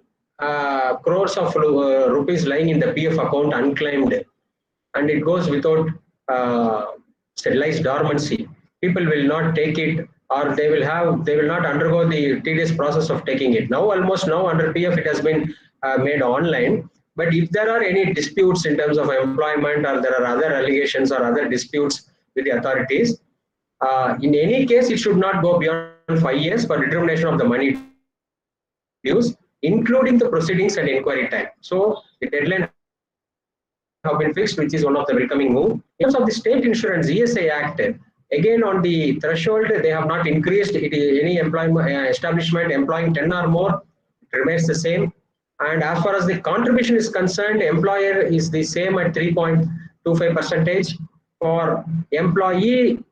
crores of rupees lying in the PF account unclaimed, and it goes without lies dormancy. People will not take it, or they will not undergo the tedious process of taking it. Now almost now under PF it has been made online. But if there are any disputes in terms of employment, or there are other allegations or other disputes with the authorities, in any case it should not go beyond 5 years for determination of the money dues, including the proceedings and inquiry time. So the deadline have been fixed, which is one of the welcoming move. In terms of the State Insurance ESI Act, again on the threshold they have not increased. It is any establishment employing 10 or more, it remains the same. And as far as the contribution is concerned, employer is the same at 3.25%. For employee,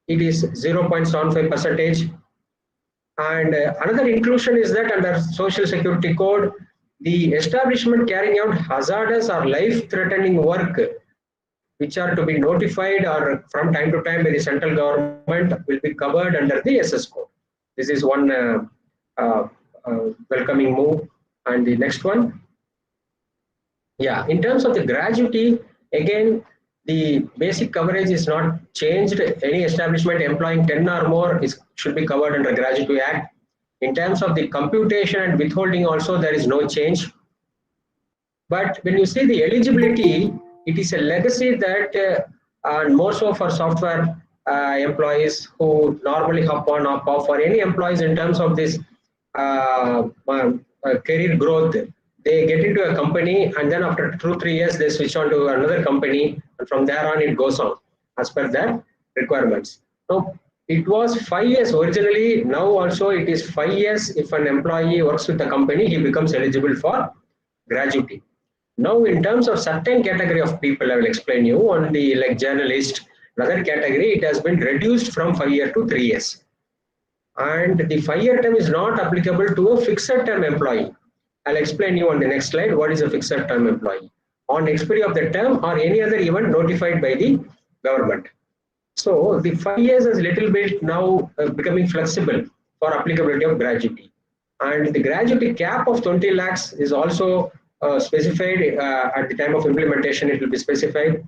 it is 0.75%. And another inclusion is that under Social Security Code, the establishment carrying out hazardous or life-threatening work, which are to be notified or from time to time by the central government, will be covered under the SS code. This is one welcoming move. And the next one, yeah, in terms of the gratuity, again, the basic coverage is not changed. Any establishment employing 10 or more should be covered under Gratuity Act. In terms of the computation and withholding also, there is no change. But when you see the eligibility, it is a legacy that, and more so for software employees who normally hop on, hop off, for any employees in terms of this career growth, they get into a company and then after 2-3 years they switch on to another company, and from there on it goes on as per their requirements. So it was 5 years originally, now also it is 5 years. If an employee works with the company, he becomes eligible for gratuity. Now in terms of certain category of people, I will explain you on the like journalist, another category, it has been reduced from 5 years to 3 years. And the 5-year term is not applicable to a fixed term employee. I'll explain you on the next slide what is a fixed term employee. On expiry of the term or any other event notified by the government. So the 5 years is little bit now becoming flexible for applicability of gratuity. And the gratuity cap of 20 lakhs is also specified at the time of implementation, it will be specified.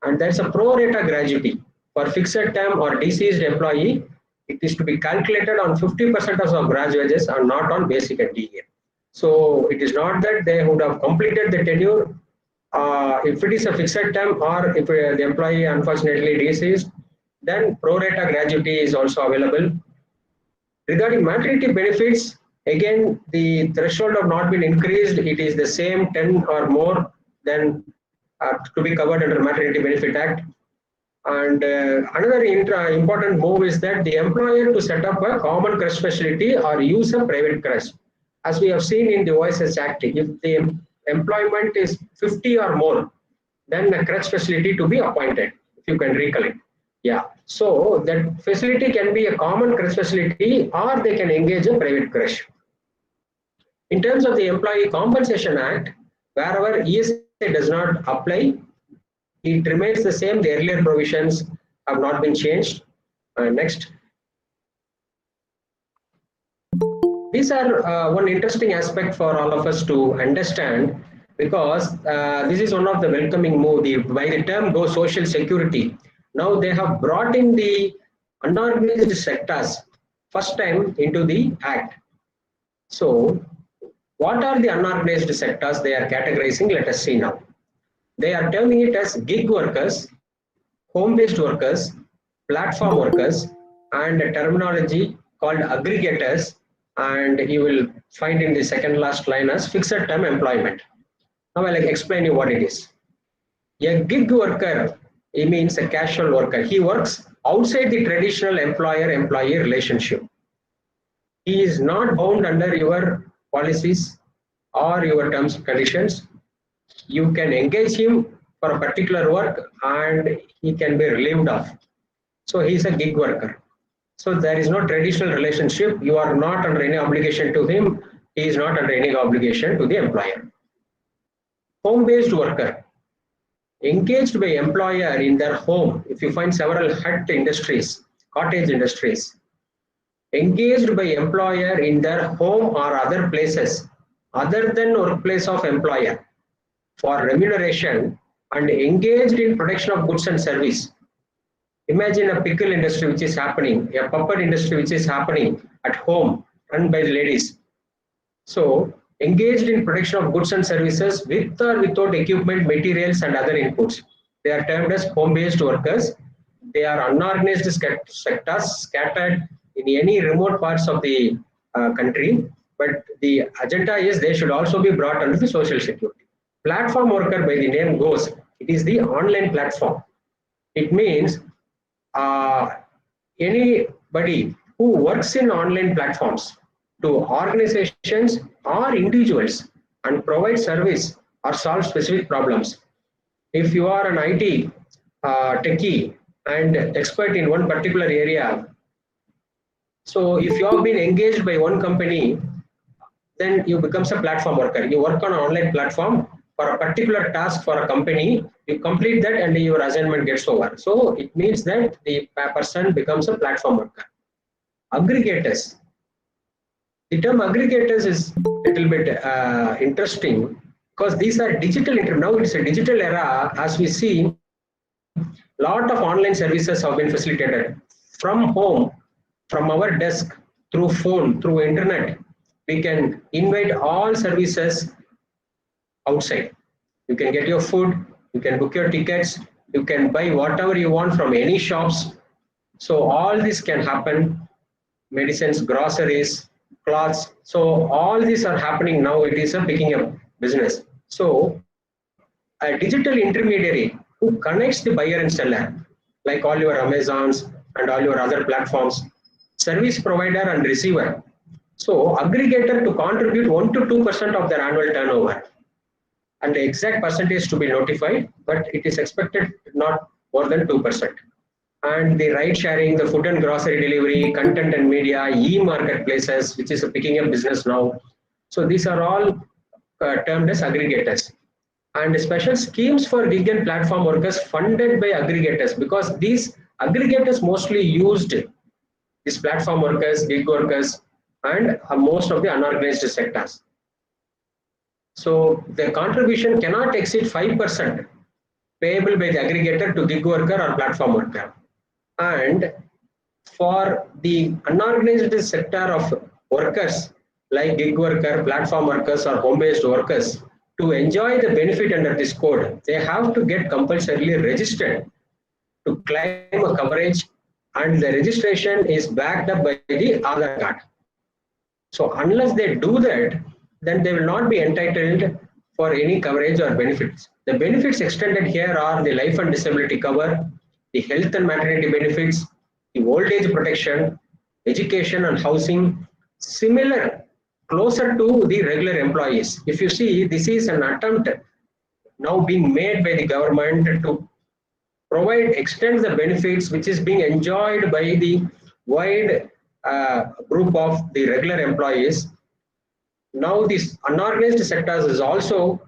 And there's a pro rata gratuity for fixed term or deceased employee. it is to be calculated on 50% of our gross wages and not on basic and DA. So it is not that they would have completed the tenure. If it is a fixed term or if the employee unfortunately deceased, then pro rata gratuity is also available. Regarding maternity benefits, again, the threshold have not been increased. It is the same 10 or more than to be covered under Maternity Benefit Act. And another important move is that the employer to set up a common creche facility or use a private creche. As we have seen in the OSS Act, if the employment is 50 or more, then a creche facility to be appointed, if you can recollect. Yeah, so that facility can be a common creche facility or they can engage a private creche. In terms of the Employee Compensation Act, wherever ESA does not apply, it remains the same. The earlier provisions have not been changed. Next. These are one interesting aspect for all of us to understand, because this is one of the welcoming move. By the term go social security, now they have brought in the unorganized sectors first time into the act. So what are the unorganized sectors they are categorizing? Let us see now. They are terming it as gig workers, home-based workers, platform workers, and a terminology called aggregators, and you will find in the second last line as fixed term employment. Now I'll explain you what it is. A gig worker, it means a casual worker. He works outside the traditional employer-employee relationship. He is not bound under your policies or your terms and conditions. You can engage him for a particular work and he can be relieved of. So he is a gig worker. So there is no traditional relationship. You are not under any obligation to him. He is not under any obligation to the employer. Home-based worker, engaged by employer in their home. If you find several hut industries, cottage industries, engaged by employer in their home or other places other than workplace of employer for remuneration and engaged in production of goods and service. Imagine a pickle industry which is happening, a puppet industry which is happening at home run by the ladies. So engaged in production of goods and services with or without equipment, materials and other inputs. They are termed as home-based workers. They are unorganized sectors scattered in any remote parts of the country, but the agenda is they should also be brought under the social security. Platform worker, by the name goes, it is the online platform. It means anybody who works in online platforms to organizations or individuals and provide service or solve specific problems. If you are an IT techie and expert in one particular area, so if you have been engaged by one company, then you become a platform worker. You work on an online platform for a particular task for a company, you complete that and your assignment gets over. So it means that the person becomes a platform worker. Aggregators. The term aggregators is a little bit interesting because these are digital. Now it's a digital era. As we see, lot of online services have been facilitated from home, from our desk, through phone, through internet. We can invite all services outside. You can get your food, you can book your tickets, you can buy whatever you want from any shops. So all this can happen. Medicines, groceries, clothes. So all these are happening now. It is a picking up business. So a digital intermediary who connects the buyer and seller, like all your Amazons and all your other platforms, service provider and receiver. So aggregator to contribute 1 to 2% of their annual turnover. And the exact percentage to be notified, but it is expected not more than 2%. And the ride sharing, the food and grocery delivery, content and media, e-marketplaces, which is a picking up business now. So these are all termed as aggregators. And special schemes for gig and platform workers funded by aggregators, because these aggregators mostly used these platform workers, gig workers, and most of the unorganized sectors. So the contribution cannot exceed 5% payable by the aggregator to gig worker or platform worker. And for the unorganized sector of workers like gig worker, platform workers or home-based workers to enjoy the benefit under this code, they have to get compulsorily registered to claim a coverage, and the registration is backed up by the Aadhaar card. So unless they do that, then they will not be entitled for any coverage or benefits. The benefits extended here are the life and disability cover, the health and maternity benefits, the old age protection, education and housing, similar, closer to the regular employees. If you see, this is an attempt now being made by the government to extend the benefits which is being enjoyed by the wide group of the regular employees. Now this unorganized sectors is also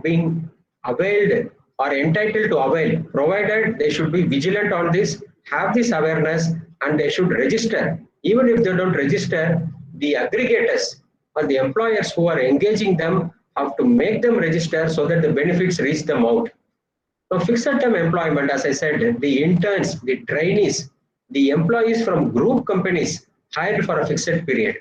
being availed or entitled to avail, provided they should be vigilant on this, have this awareness, and they should register. Even if they don't register, the aggregators or the employers who are engaging them have to make them register so that the benefits reach them out. Now, fixed term employment, as I said, the interns, the trainees, the employees from group companies hired for a fixed period.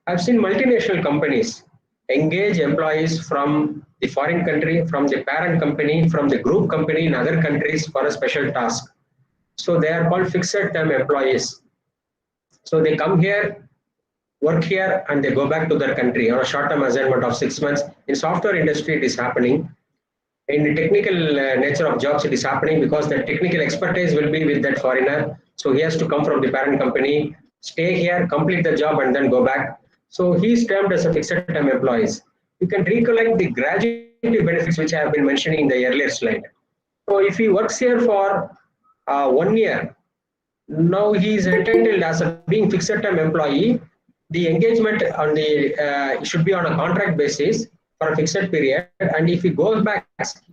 I've seen multinational companies engage employees from the foreign country, from the parent company, from the group company in other countries for a special task. So they are called fixed term employees. So they come here, work here, and they go back to their country on a short-term assignment of 6 months. In software industry, it is happening. In the technical nature of jobs, it is happening because the technical expertise will be with that foreigner. So he has to come from the parent company, stay here, complete the job, and then go back. So he is termed as a fixed term employees. You can recollect the gratuity benefits which I have been mentioning in the earlier slide. So if he works here for 1 year, now he is entitled as a being fixed term employee. The engagement on the should be on a contract basis for a fixed period, and if he goes back,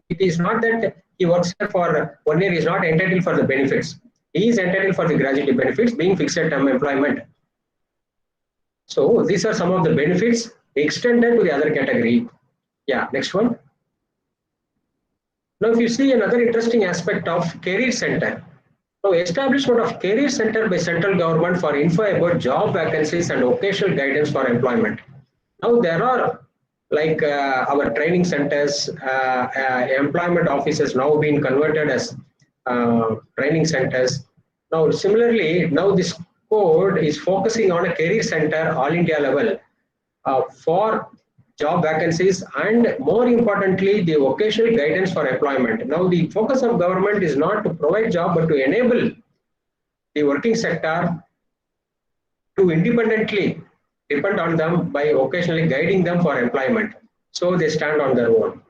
it is not that he works here for 1 year, he is not entitled for the benefits. He is entitled for the gratuity benefits being fixed term employment. So these are some of the benefits extended to the other category. Yeah, next one. Now if you see another interesting aspect of career center. So establishment of career center by central government for info about job vacancies and occasional guidance for employment. Now there are like our training centers, employment offices now being converted as training centers. Now similarly, now this code is focusing on a career center all India level for job vacancies and more importantly the vocational guidance for employment. Now the focus of government is not to provide job but to enable the working sector to independently depend on them by occasionally guiding them for employment, so they stand on their own.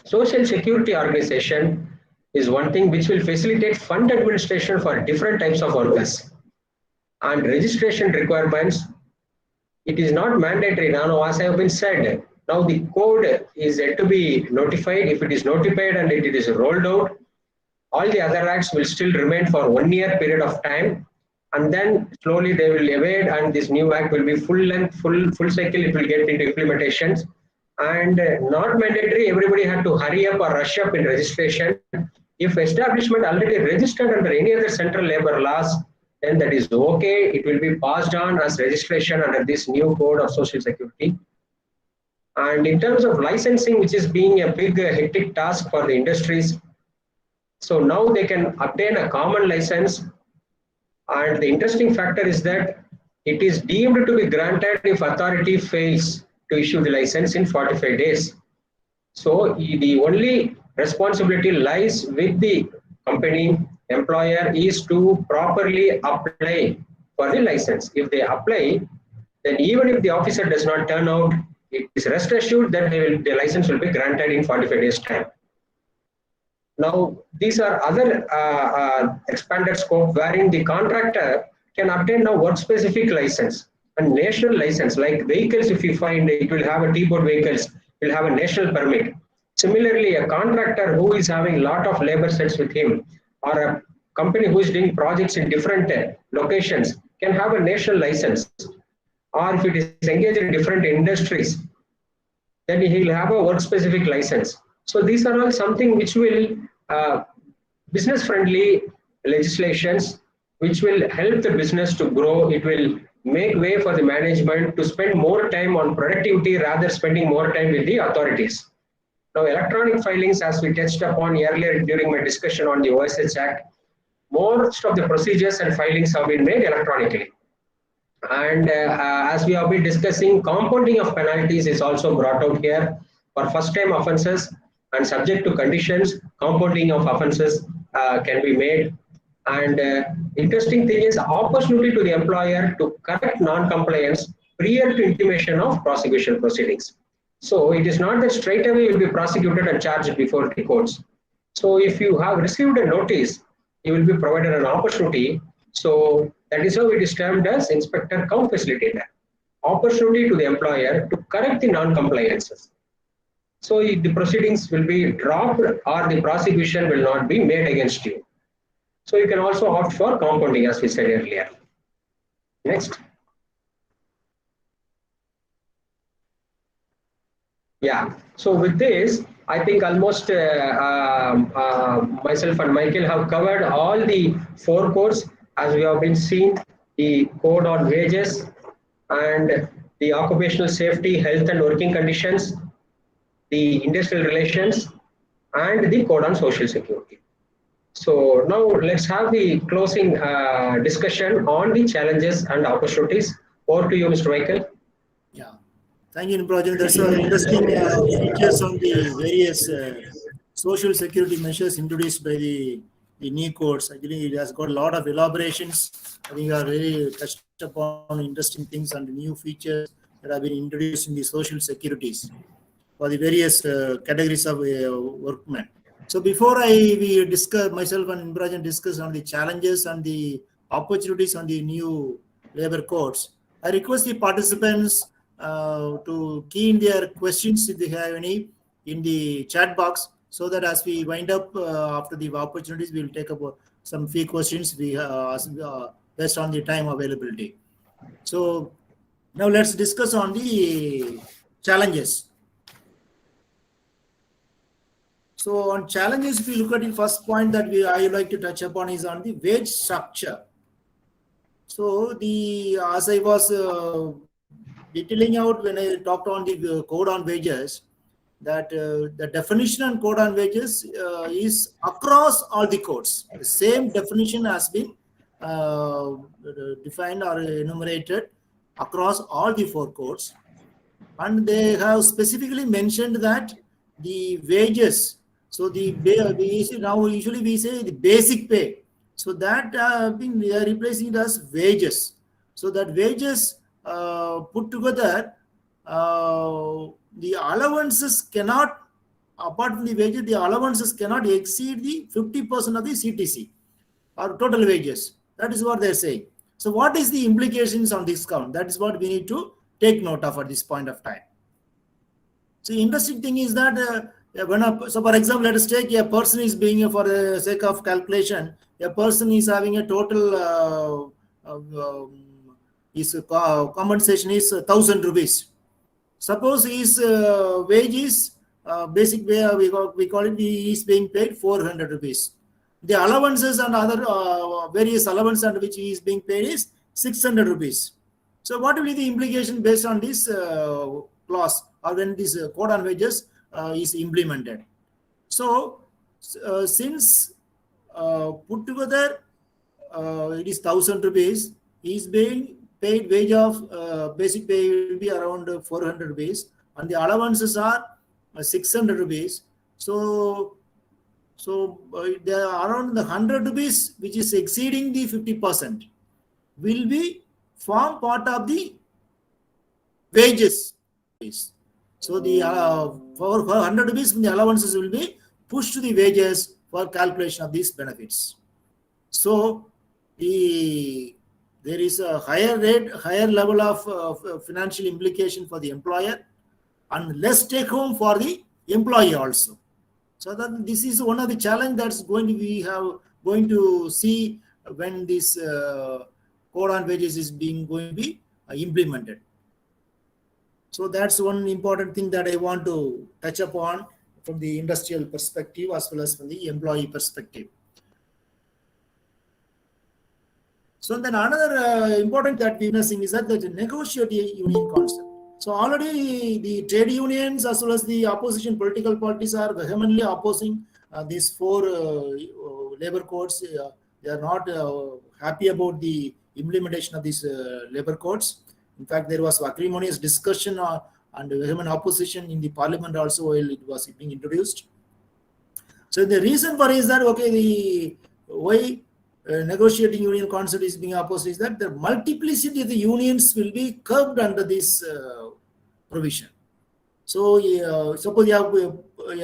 Social security organization is one thing which will facilitate fund administration for different types of workers, and registration requirements, it is not mandatory now, as I have been said. Now the code is yet to be notified. If it is notified and it is rolled out, all the other acts will still remain for 1 year period of time, and then slowly they will evade, and this new act will be full length, full cycle, it will get into implementations. And not mandatory, everybody had to hurry up or rush up in registration. If establishment already registered under any other central labor laws, then that is okay. It will be passed on as registration under this new code of social security. And in terms of licensing, which is being a big hectic task for the industries, so now they can obtain a common license. And the interesting factor is that it is deemed to be granted if authority fails to issue the license in 45 days. So the only responsibility lies with the company employer is to properly apply for the license. If they apply, then even if the officer does not turn out, it is rest assured that the license will be granted in 45 days time. Now, these are other expanded scope wherein the contractor can obtain now work-specific license and national license. Like vehicles, if you find it will have a T-board vehicles, will have a national permit. Similarly, a contractor who is having a lot of labor sets with him, or a company who is doing projects in different locations can have a national license. Or if it is engaged in different industries, then he will have a work-specific license. So these are all something which will business-friendly legislations which will help the business to grow. It will make way for the management to spend more time on productivity rather spending more time with the authorities. Now, electronic filings, as we touched upon earlier during my discussion on the OSH Act, most of the procedures and filings have been made electronically. And as we have been discussing, compounding of penalties is also brought out here for first-time offences, and subject to conditions, compounding of offences can be made. And interesting thing is opportunity to the employer to correct non-compliance prior to intimation of prosecution proceedings. So it is not that straight away you will be prosecuted and charged before the courts. So if you have received a notice, you will be provided an opportunity. So that is how it is termed as inspector cum facilitator. Opportunity to the employer to correct the non-compliances. So the proceedings will be dropped or the prosecution will not be made against you. So you can also opt for compounding, as we said earlier. Next. Yeah, so with this, I think almost myself and Michael have covered all the 4 codes, as we have been seeing the code on wages and the occupational safety, health and working conditions, the industrial relations, and the code on social security. So now let's have the closing discussion on the challenges and opportunities. Over to you, Mr. Michael. Yeah. Thank you, Nimbarajan. That's interesting features on the various social security measures introduced by the new codes. I think it has got a lot of elaborations. I think you are very touched upon interesting things and new features that have been introduced in the social securities for the various categories of workmen. So before we discuss, myself and Nimbarajan discuss on the challenges and the opportunities on the new labor codes, I request the participants to key in their questions if they have any in the chat box, so that as we wind up after the opportunities, we will take up some few questions based on the time availability. So now let's discuss on the challenges. So on challenges, if you look at the first point that I would like to touch upon is on the wage structure. So as I was detailing out when I talked on the code on wages, that the definition on code on wages is across all the codes. The same definition has been defined or enumerated across all the 4 codes. And they have specifically mentioned that the wages, so now usually we say the basic pay. So that we are replacing it as wages. So that wages put together, the allowances cannot, apart from the wages, the allowances cannot exceed the 50% of the CTC or total wages. That is what they're saying. So what is the implications on this count? That is what we need to take note of at this point of time. So interesting thing is that so for example, let us take a person is being, for the sake of calculation, a person is having a total his compensation is 1,000 rupees. Suppose his wage is basic pay, we call it, he is being paid 400 rupees. The allowances and other various allowances under which he is being paid is 600 rupees. So what will be the implication based on this clause or when this code on wages is implemented? So since put together it is 1,000 rupees, he is being paid wage of basic pay will be around 400 rupees and the allowances are 600 rupees. So there are around the 100 rupees which is exceeding the 50% will be form part of the wages. So the for 100 rupees from the allowances will be pushed to the wages for calculation of these benefits. So there is a higher level of financial implication for the employer and less take home for the employee also. So that this is one of the challenge that's going to see when this code on wages is going to be implemented. So that's one important thing that I want to touch upon from the industrial perspective as well as from the employee perspective. So then another important that we witnessing is that the negotiating union concept. So already the trade unions as well as the opposition political parties are vehemently opposing these 4 labor codes. They are not happy about the implementation of these labor codes. In fact, there was acrimonious discussion and vehement opposition in the parliament also while it was being introduced. So the reason for is that, okay, the why negotiating union concept is being opposed is that the multiplicity of the unions will be curbed under this provision. So suppose you have a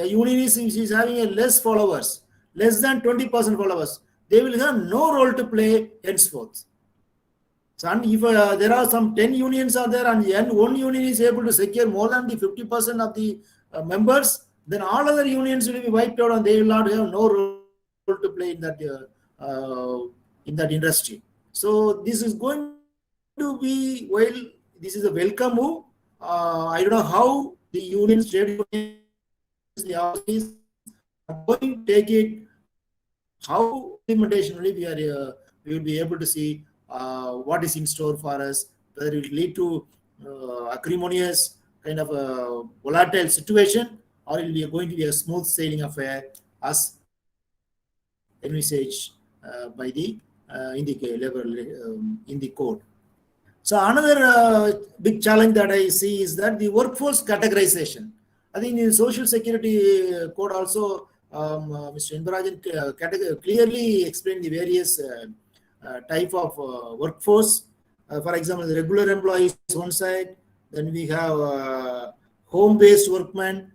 union is having a less followers, less than 20% followers, they will have no role to play henceforth. So and if there are some 10 unions are there and one union is able to secure more than the 50% of the members, then all other unions will be wiped out and they will not have no role to play in that industry. So this is going to be, well, this is a welcome move. I don't know how the unions, trade unions, the office are going to take it. How implementation we will be able to see what is in store for us, whether it will lead to acrimonious kind of a volatile situation, or it will be going to be a smooth sailing affair as envisaged by the in the code. So another big challenge that I see is that the workforce categorization. I think in the Social Security Code also, Mr. Inbarajan clearly explained the various type of workforce. For example, the regular employees one side, then we have home-based workmen,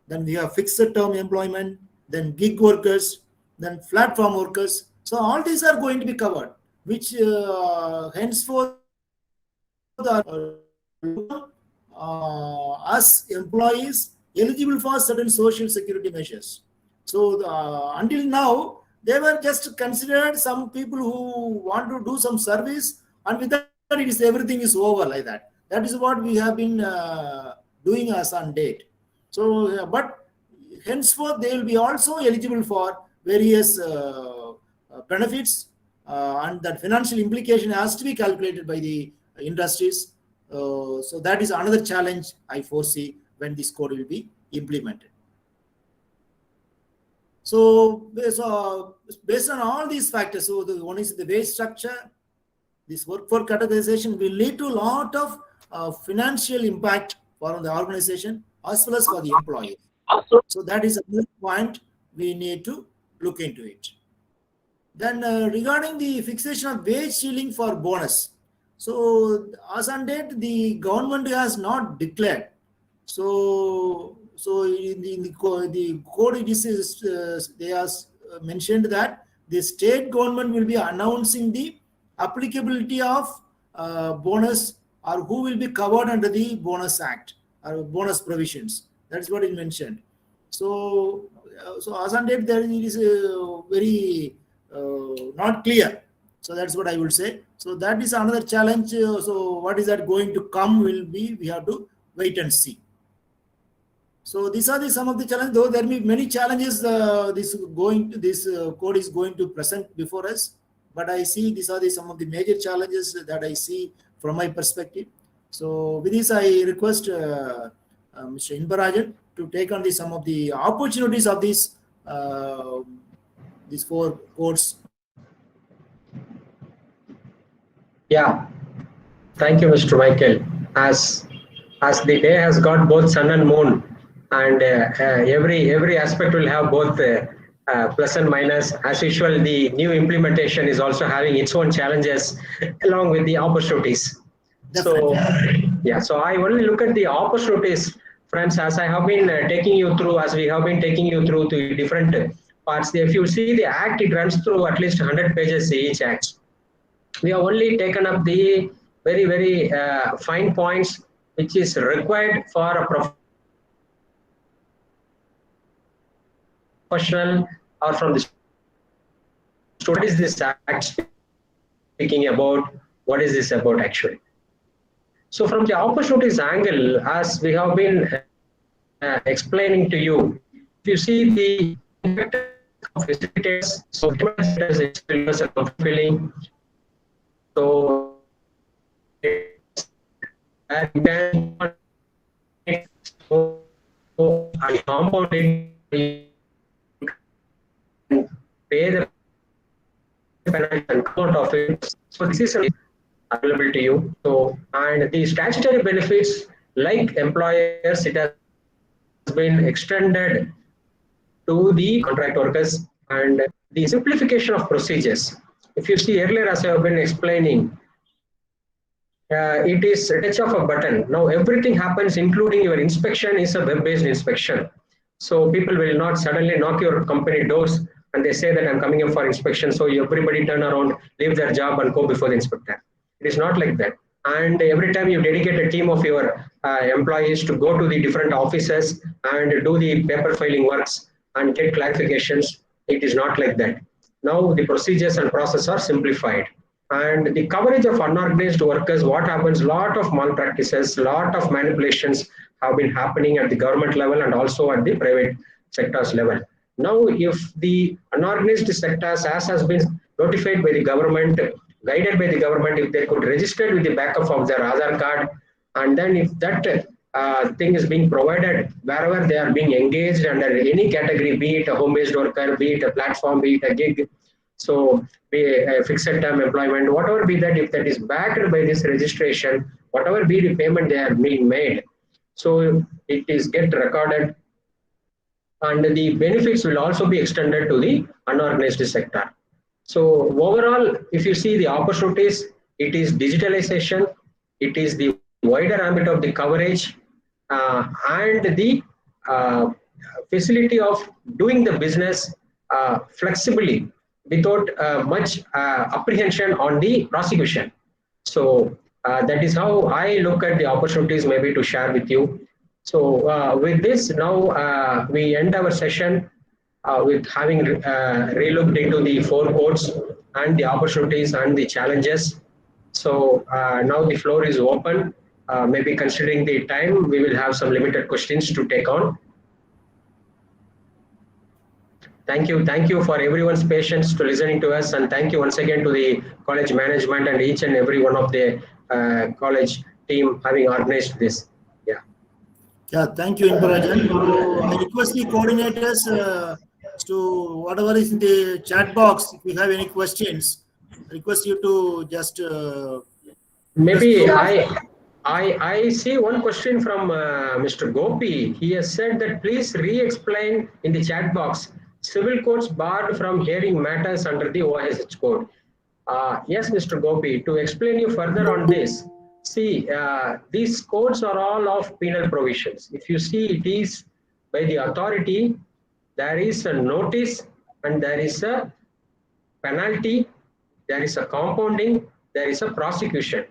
then we have fixed-term employment, then gig workers, then platform workers. So all these are going to be covered, which henceforth are as employees eligible for certain social security measures. So until now, they were just considered some people who want to do some service, and with that, everything is over like that. That is what we have been doing as on date. So, but henceforth, they will be also eligible for various benefits, and that financial implication has to be calculated by the industries. So that is another challenge I foresee when this code will be implemented. So based on all these factors, so the one is the wage structure, this workforce categorization will lead to a lot of financial impact for the organization as well as for the employee. So that is another point we need to look into it. Then regarding the fixation of wage ceiling for bonus. So as on date, the government has not declared. So in the code it is they have mentioned that the state government will be announcing the applicability of bonus or who will be covered under the bonus act or bonus provisions. That's what is mentioned. So as on date, there is very not clear. So that's what I would say. So that is another challenge. So what is that going to come will be, we have to wait and see. So these are some of the challenges, though there may be many challenges this code is going to present before us. But I see these are some of the major challenges that I see from my perspective. So with this, I request Mr. Inbarajan to take on some of the opportunities of these 4 codes. Yeah, thank you, Mr. Michael. As the day has got both sun and moon, and every aspect will have both plus and minus. As usual, the new implementation is also having its own challenges along with the opportunities. Definitely. So yeah, so I only look at the opportunities, friends, as I have been taking you through, as we have been taking you through the different parts. If you see the act, it runs through at least 100 pages each act. We have only taken up the very, very fine points which is required for a professional or from the student. What is this act speaking about? What is this about actually? So from the opportunities angle, as we have been explaining to you, if you see the impact of facilitators, so facilitators are fulfilling So and compounding pay the penalty and account of it. So this is available to you. So, and the statutory benefits, like employers, it has been extended to the contract workers, and the simplification of procedures. If you see earlier, as I have been explaining, it is a touch of a button. Now everything happens, including your inspection is a web-based inspection. So people will not suddenly knock your company doors and they say that I'm coming in for inspection. So everybody turn around, leave their job and go before the inspector. It is not like that. And every time you dedicate a team of your employees to go to the different offices and do the paper filing works and get clarifications, it is not like that. Now the procedures and process are simplified. And the coverage of unorganized workers, what happens, lot of malpractices, lot of manipulations have been happening at the government level and also at the private sectors level. Now, if the unorganized sectors, as has been notified by the government, guided by the government, if they could register with the backup of their Aadhaar card, and then if that thing is being provided wherever they are being engaged under any category, be it a home-based worker, be it a platform, be it a gig, so be a fixed term employment, whatever be that, if that is backed by this registration, whatever be the payment they are being made, so it is get recorded, and the benefits will also be extended to the unorganized sector. So overall, if you see the opportunities, it is digitalization, it is the wider ambit of the coverage, and the facility of doing the business flexibly without much apprehension on the prosecution. So that is how I look at the opportunities maybe to share with you. So with this, now we end our session with having relooked into the 4 codes and the opportunities and the challenges. So now the floor is open. Maybe considering the time, we will have some limited questions to take on. Thank you for everyone's patience to listening to us, and thank you once again to the college management and each and every one of the college team having organized this. Yeah, thank you, Inbarajan. So I request the coordinators to whatever is in the chat box. If you have any questions, I request you to just maybe I see one question from Mr. Gopi. He has said that please re-explain in the chat box. Civil courts barred from hearing matters under the OSH code. Yes, Mr. Gopi, to explain you further on this, see, these codes are all of penal provisions. If you see, it is by the authority, there is a notice and there is a penalty, there is a compounding, there is a prosecution.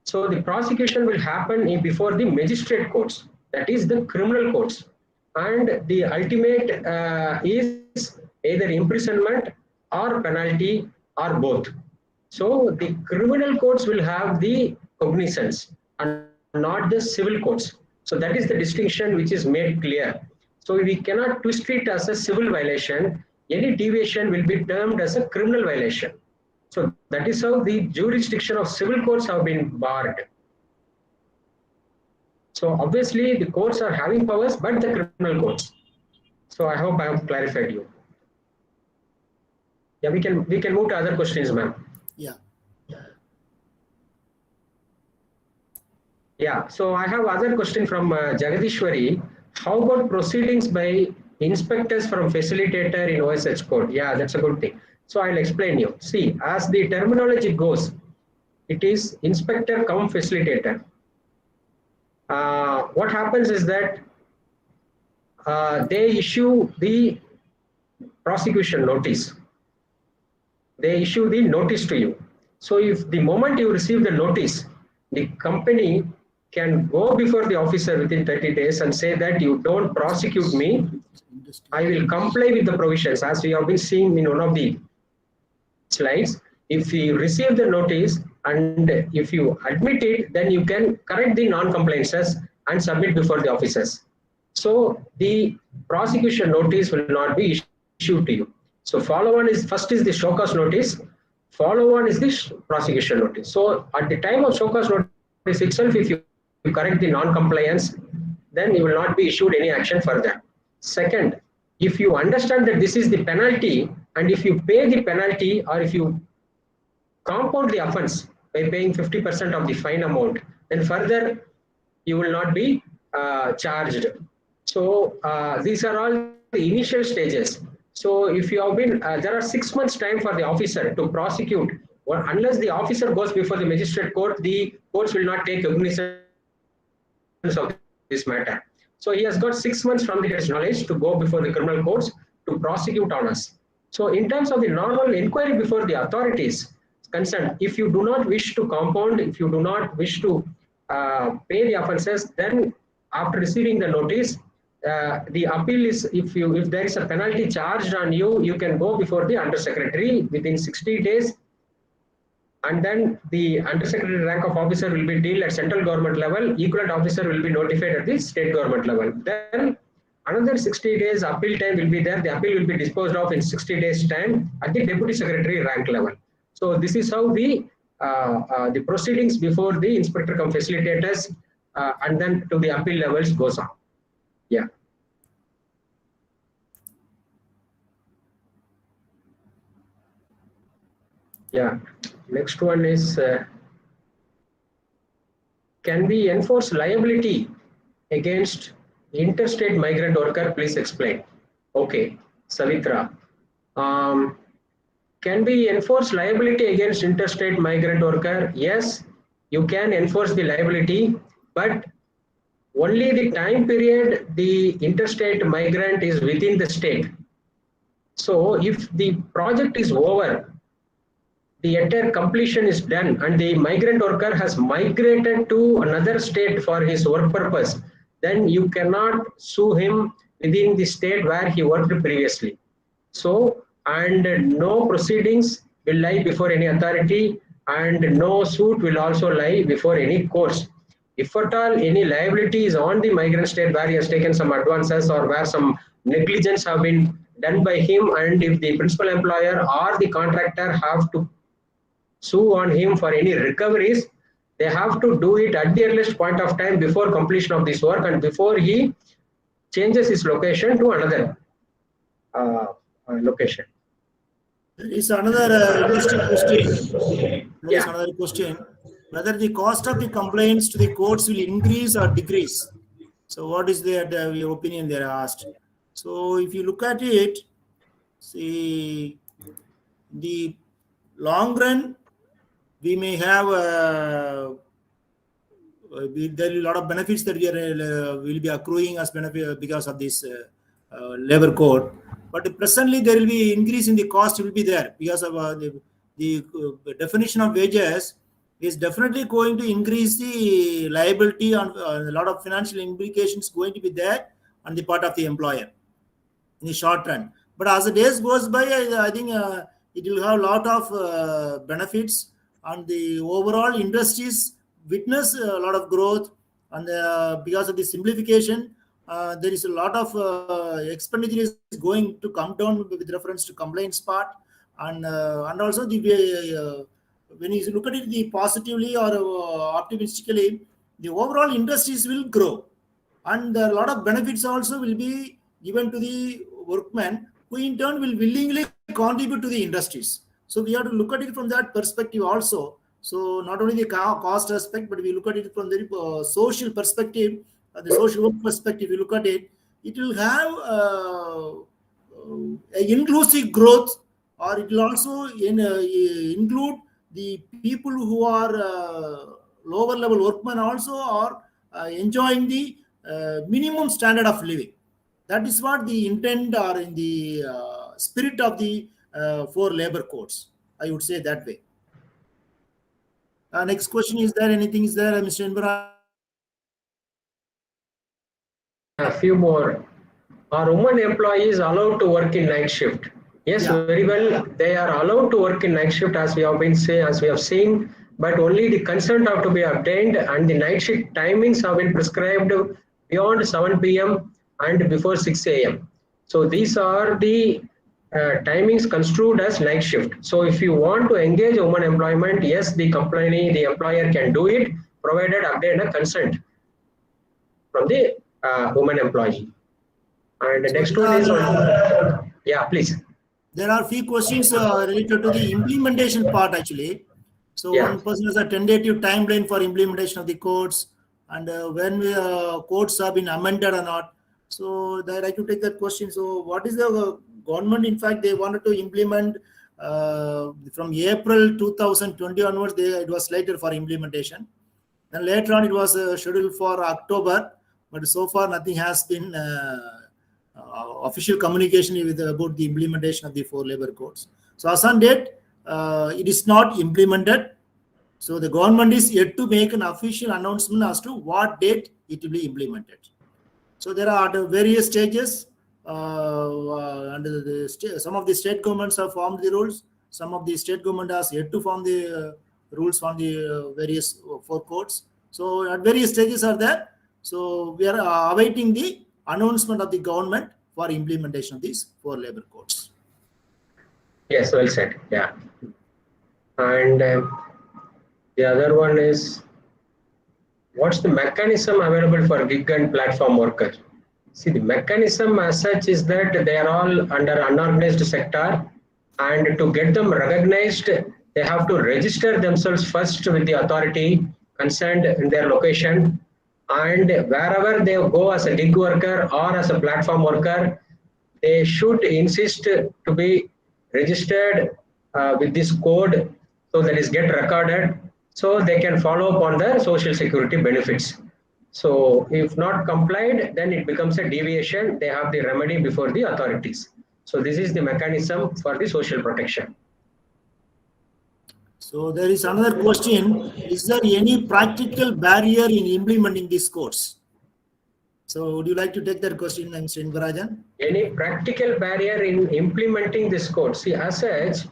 So the prosecution will happen before the magistrate courts, that is the criminal courts. And the ultimate is either imprisonment or penalty or both. So the criminal courts will have the cognizance and not the civil courts. So that is the distinction which is made clear. So we cannot twist it as a civil violation. Any deviation will be termed as a criminal violation. So that is how the jurisdiction of civil courts have been barred. So obviously the courts are having powers, but the criminal courts. So I hope I have clarified you. Yeah, we can move to other questions, ma'am. Yeah. Yeah, so I have other question from Jagadishwari. How about proceedings by inspectors from facilitator in OSH code? Yeah, that's a good thing. So I'll explain you. See, as the terminology goes, it is inspector cum facilitator. What happens is that they issue the prosecution notice. They issue the notice to you. So if the moment you receive the notice, the company can go before the officer within 30 days and say that you don't prosecute me, I will comply with the provisions, as we have been seeing in one of the slides. If you receive the notice and if you admit it, then you can correct the non-compliances and submit before the officers. So the prosecution notice will not be issued to you. So follow on is, first is the show cause notice, Follow on is this prosecution notice. So at the time of show cause notice itself, if you correct the non-compliance, then you will not be issued any action further. Second, if you understand that this is the penalty, and if you pay the penalty, or if you compound the offense by paying 50% of the fine amount, then further you will not be charged. So these are all the initial stages. So if you have been, there are 6 months time for the officer to prosecute. Well, unless the officer goes before the magistrate court, the courts will not take cognizance of this matter. So he has got 6 months from his knowledge to go before the criminal courts to prosecute on us. So in terms of the normal inquiry before the authorities concerned, if you do not wish to compound, if you do not wish to pay the offences, then after receiving the notice, the appeal is, if there is a penalty charged on you, you can go before the undersecretary within 60 days, and then the undersecretary rank of officer will be dealt at central government level, equivalent officer will be notified at the state government level. Then another 60 days appeal time will be there. The appeal will be disposed of in 60 days time at the deputy secretary rank level. So this is how the proceedings before the inspector cum facilitators and then to the appeal levels goes on. Yeah. Yeah. Next one is, can we enforce liability against interstate migrant worker? Please explain. Okay, Savitra. Can we enforce liability against interstate migrant worker? Yes, you can enforce the liability, but only the time period the interstate migrant is within the state. So if the project is over, the entire completion is done, and the migrant worker has migrated to another state for his work purpose, then you cannot sue him within the state where he worked previously. So, and no proceedings will lie before any authority, and no suit will also lie before any courts. If at all any liability is on the migrant state where he has taken some advances or where some negligence have been done by him, and if the principal employer or the contractor have to sue on him for any recoveries, they have to do it at the earliest point of time before completion of this work and before he changes his location to another location. There is another interesting question. There is Yeah. another question. Whether the cost of the complaints to the courts will increase or decrease. So what is your opinion they are asked? So if you look at it, see, the long run, we may have there will be a lot of benefits that we will be accruing as benefit because of this labor code. But presently there will be increase in the cost will be there because of the definition of wages is definitely going to increase the liability on a lot of financial implications going to be there on the part of the employer in the short run. But as the days goes by, I think it will have a lot of benefits, and the overall industries witness a lot of growth, and because of the simplification, there is a lot of expenditure is going to come down with reference to complaints part, and also the when you look at it the positively or optimistically, the overall industries will grow, and a lot of benefits also will be given to the workmen, who in turn will willingly contribute to the industries. So we have to look at it from that perspective also. So not only the cost aspect, but we look at it from the social perspective, the social work perspective. We look at it, it will have an inclusive growth, or it will also include the people who are lower level workmen also are enjoying the minimum standard of living. That is what the intent or in the spirit of the 4 labor codes, I would say that way. Next question, is there anything is there, Mr. Inbara? A few more. Are women employees allowed to work in night shift? Yes, Yeah. very well. They are allowed to work in night shift, as we have seen, but only the consent have to be obtained, and the night shift timings have been prescribed beyond 7 p.m. and before 6 a.m. So these are the timings construed as night shift. So if you want to engage women employment, yes, the employer can do it, provided obtain a consent from the woman employee. And the So next there one is are- on, yeah, please. There are few questions related to the implementation part actually. So Yeah. one person has a tentative timeline for implementation of the codes and when codes have been amended or not. So I'd like to take that question. So what is the government? In fact, they wanted to implement from April 2020 onwards. It was slated for implementation. Then later on, it was scheduled for October, but so far nothing has been official communication with about the implementation of the 4 labor codes. So as on date, it is not implemented. So the government is yet to make an official announcement as to what date it will be implemented. So there are at various stages. And some of the state governments have formed the rules. Some of the state government has yet to form the rules on the various 4 codes. So at various stages are there. So we are awaiting the announcement of the government for implementation of these 4 labor codes. Yes, well said. Yeah. And the other one is, what's the mechanism available for gig and platform workers? See, the mechanism as such is that they are all under unorganized sector, and to get them recognized, they have to register themselves first with the authority concerned in their location, and wherever they go as a gig worker or as a platform worker, they should insist to be registered with this code, so that is get recorded, so they can follow up on the social security benefits. So if not complied, then it becomes a deviation. They have the remedy before the authorities. So this is the mechanism for the social protection. So there is another question. Is there any practical barrier in implementing these codes? So would you like to take that question, Mr. Invarajan? Any practical barrier in implementing this code? See, as such,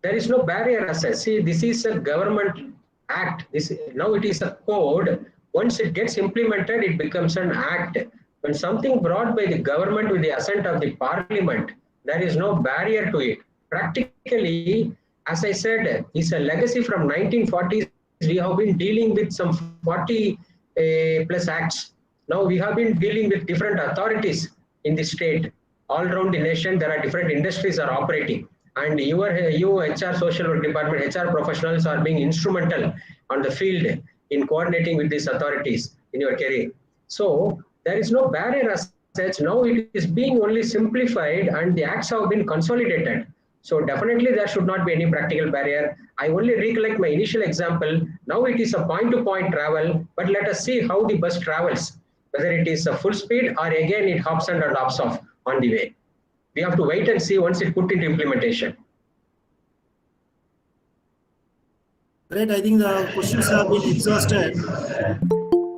there is no barrier as such. See, this is a government act. Now it is a code. Once it gets implemented, it becomes an act. When something brought by the government with the assent of the parliament, there is no barrier to it. Practically, as I said, it's a legacy from 1940s. We have been dealing with some 40 plus acts. Now we have been dealing with different authorities in the state. All around the nation, there are different industries are operating. And you HR social work department, HR professionals are being instrumental on the field in coordinating with these authorities in your career. So there is no barrier as such. Now it is being only simplified and the acts have been consolidated. So definitely there should not be any practical barrier. I only recollect my initial example. Now it is a point-to-point travel, but let us see how the bus travels, whether it is a full speed or again it hops and hops off on the way. We have to wait and see once it put into implementation. Great, I think the questions have been exhausted.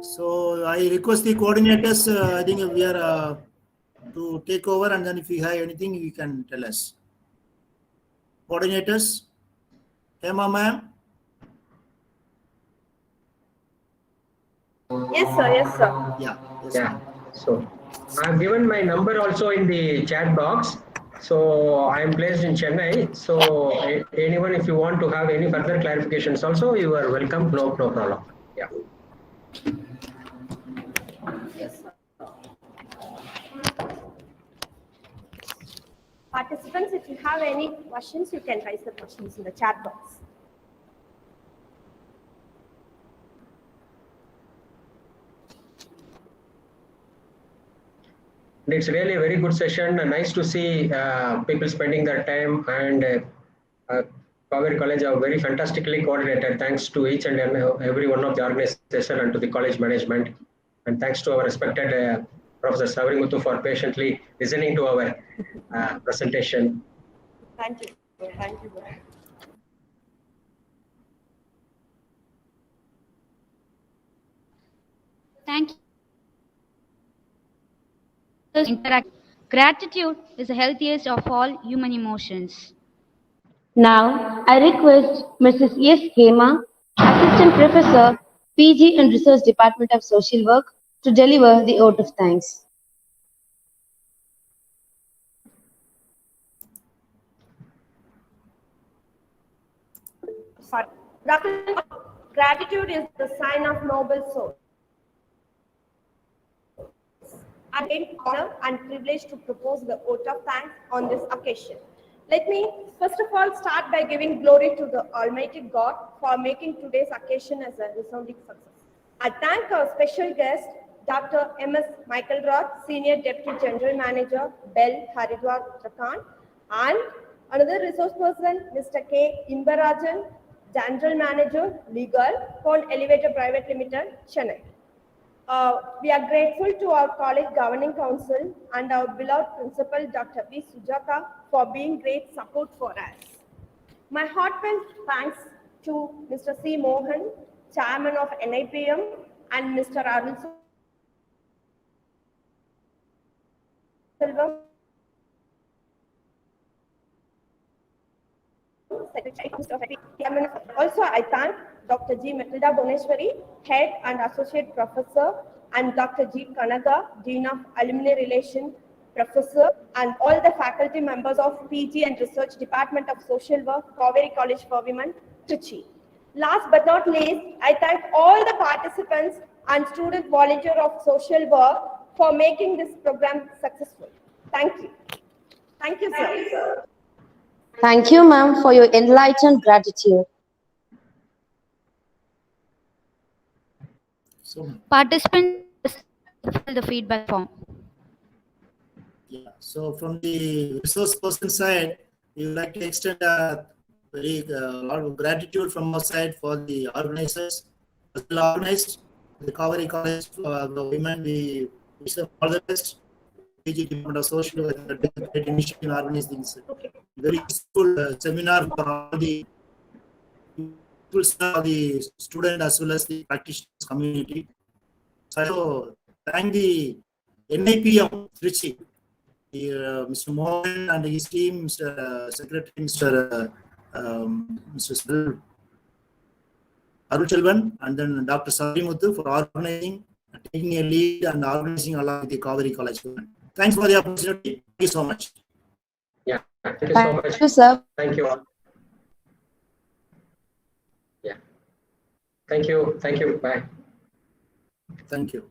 So I request the coordinators, I think we are to take over, and then if you have anything, you can tell us. Coordinators, Hema ma'am. Yes, sir. Yes, sir. Yeah. Yes, Yeah. ma'am. So I have given my number also in the chat box. So I am placed in Chennai. So anyone, if you want to have any further clarifications also, you are welcome. No problem. Yeah. Yes, sir. Participants, if you have any questions, you can raise the questions in the chat box. It's really a very good session. Nice to see people spending their time, and Kaveri College are very fantastically coordinated. Thanks to each and every one of the organizers and to the college management. And thanks to our respected Professor Saverimuthu for patiently listening to our presentation. Thank you. Thank you. Thank you. Gratitude is the healthiest of all human emotions. Now, I request Mrs. S. Hema, Assistant Professor, PG and Research Department of Social Work, to deliver the vote of thanks. Gratitude is the sign of noble soul. I am honored and privileged to propose the vote of thanks on this occasion. Let me first of all start by giving glory to the Almighty God for making today's occasion as a resounding success. I thank our special guest, Dr. M.S. Michael Roth, Senior Deputy General Manager, Bell Haridwar, Uttarakhand, and another resource person, Mr. K. Inbarajan, General Manager, Legal, Cone Elevator Private Limited, Chennai. We are grateful to our college governing council and our beloved principal, Dr. V. Sujata, for being great support for us. My heartfelt thanks to Mr. C. Mohan, Chairman of NIPM, and Mr. Arul Selvam, Secretary. Also, I thank Dr. G. Matilda Boneshwari, Head and Associate Professor, and Dr. G. Kanaga, Dean of Alumni Relations Professor, and all the faculty members of PG and Research Department of Social Work, Kaveri College for Women, Trichy. Last but not least, I thank all the participants and student volunteer of social work for making this program successful. Thank you. Thank you, sir. Thank you, ma'am, for your enlightened gratitude. So, Participants fill the feedback form. yeah. So from the resource person side, we would like to extend a very lot of gratitude from our side for the organizers, organized the Kaveri College for the women. We wish them all the best. PG Department of Social Work, great initiative in organizing this very useful seminar for all the student as well as the practitioners community. So thank the NIPM Trichy, Mr. Mohan and his team, Mr. Secretary, Mr. Arul Selvan, and then Dr. Sarimuthu for organizing, taking a lead and organizing along with the Kaveri College. Thanks for the opportunity. Thank you so much. Yeah, thank you so much. Thank you, sir. Thank you all. Yeah. Thank you. Thank you. Bye. Thank you.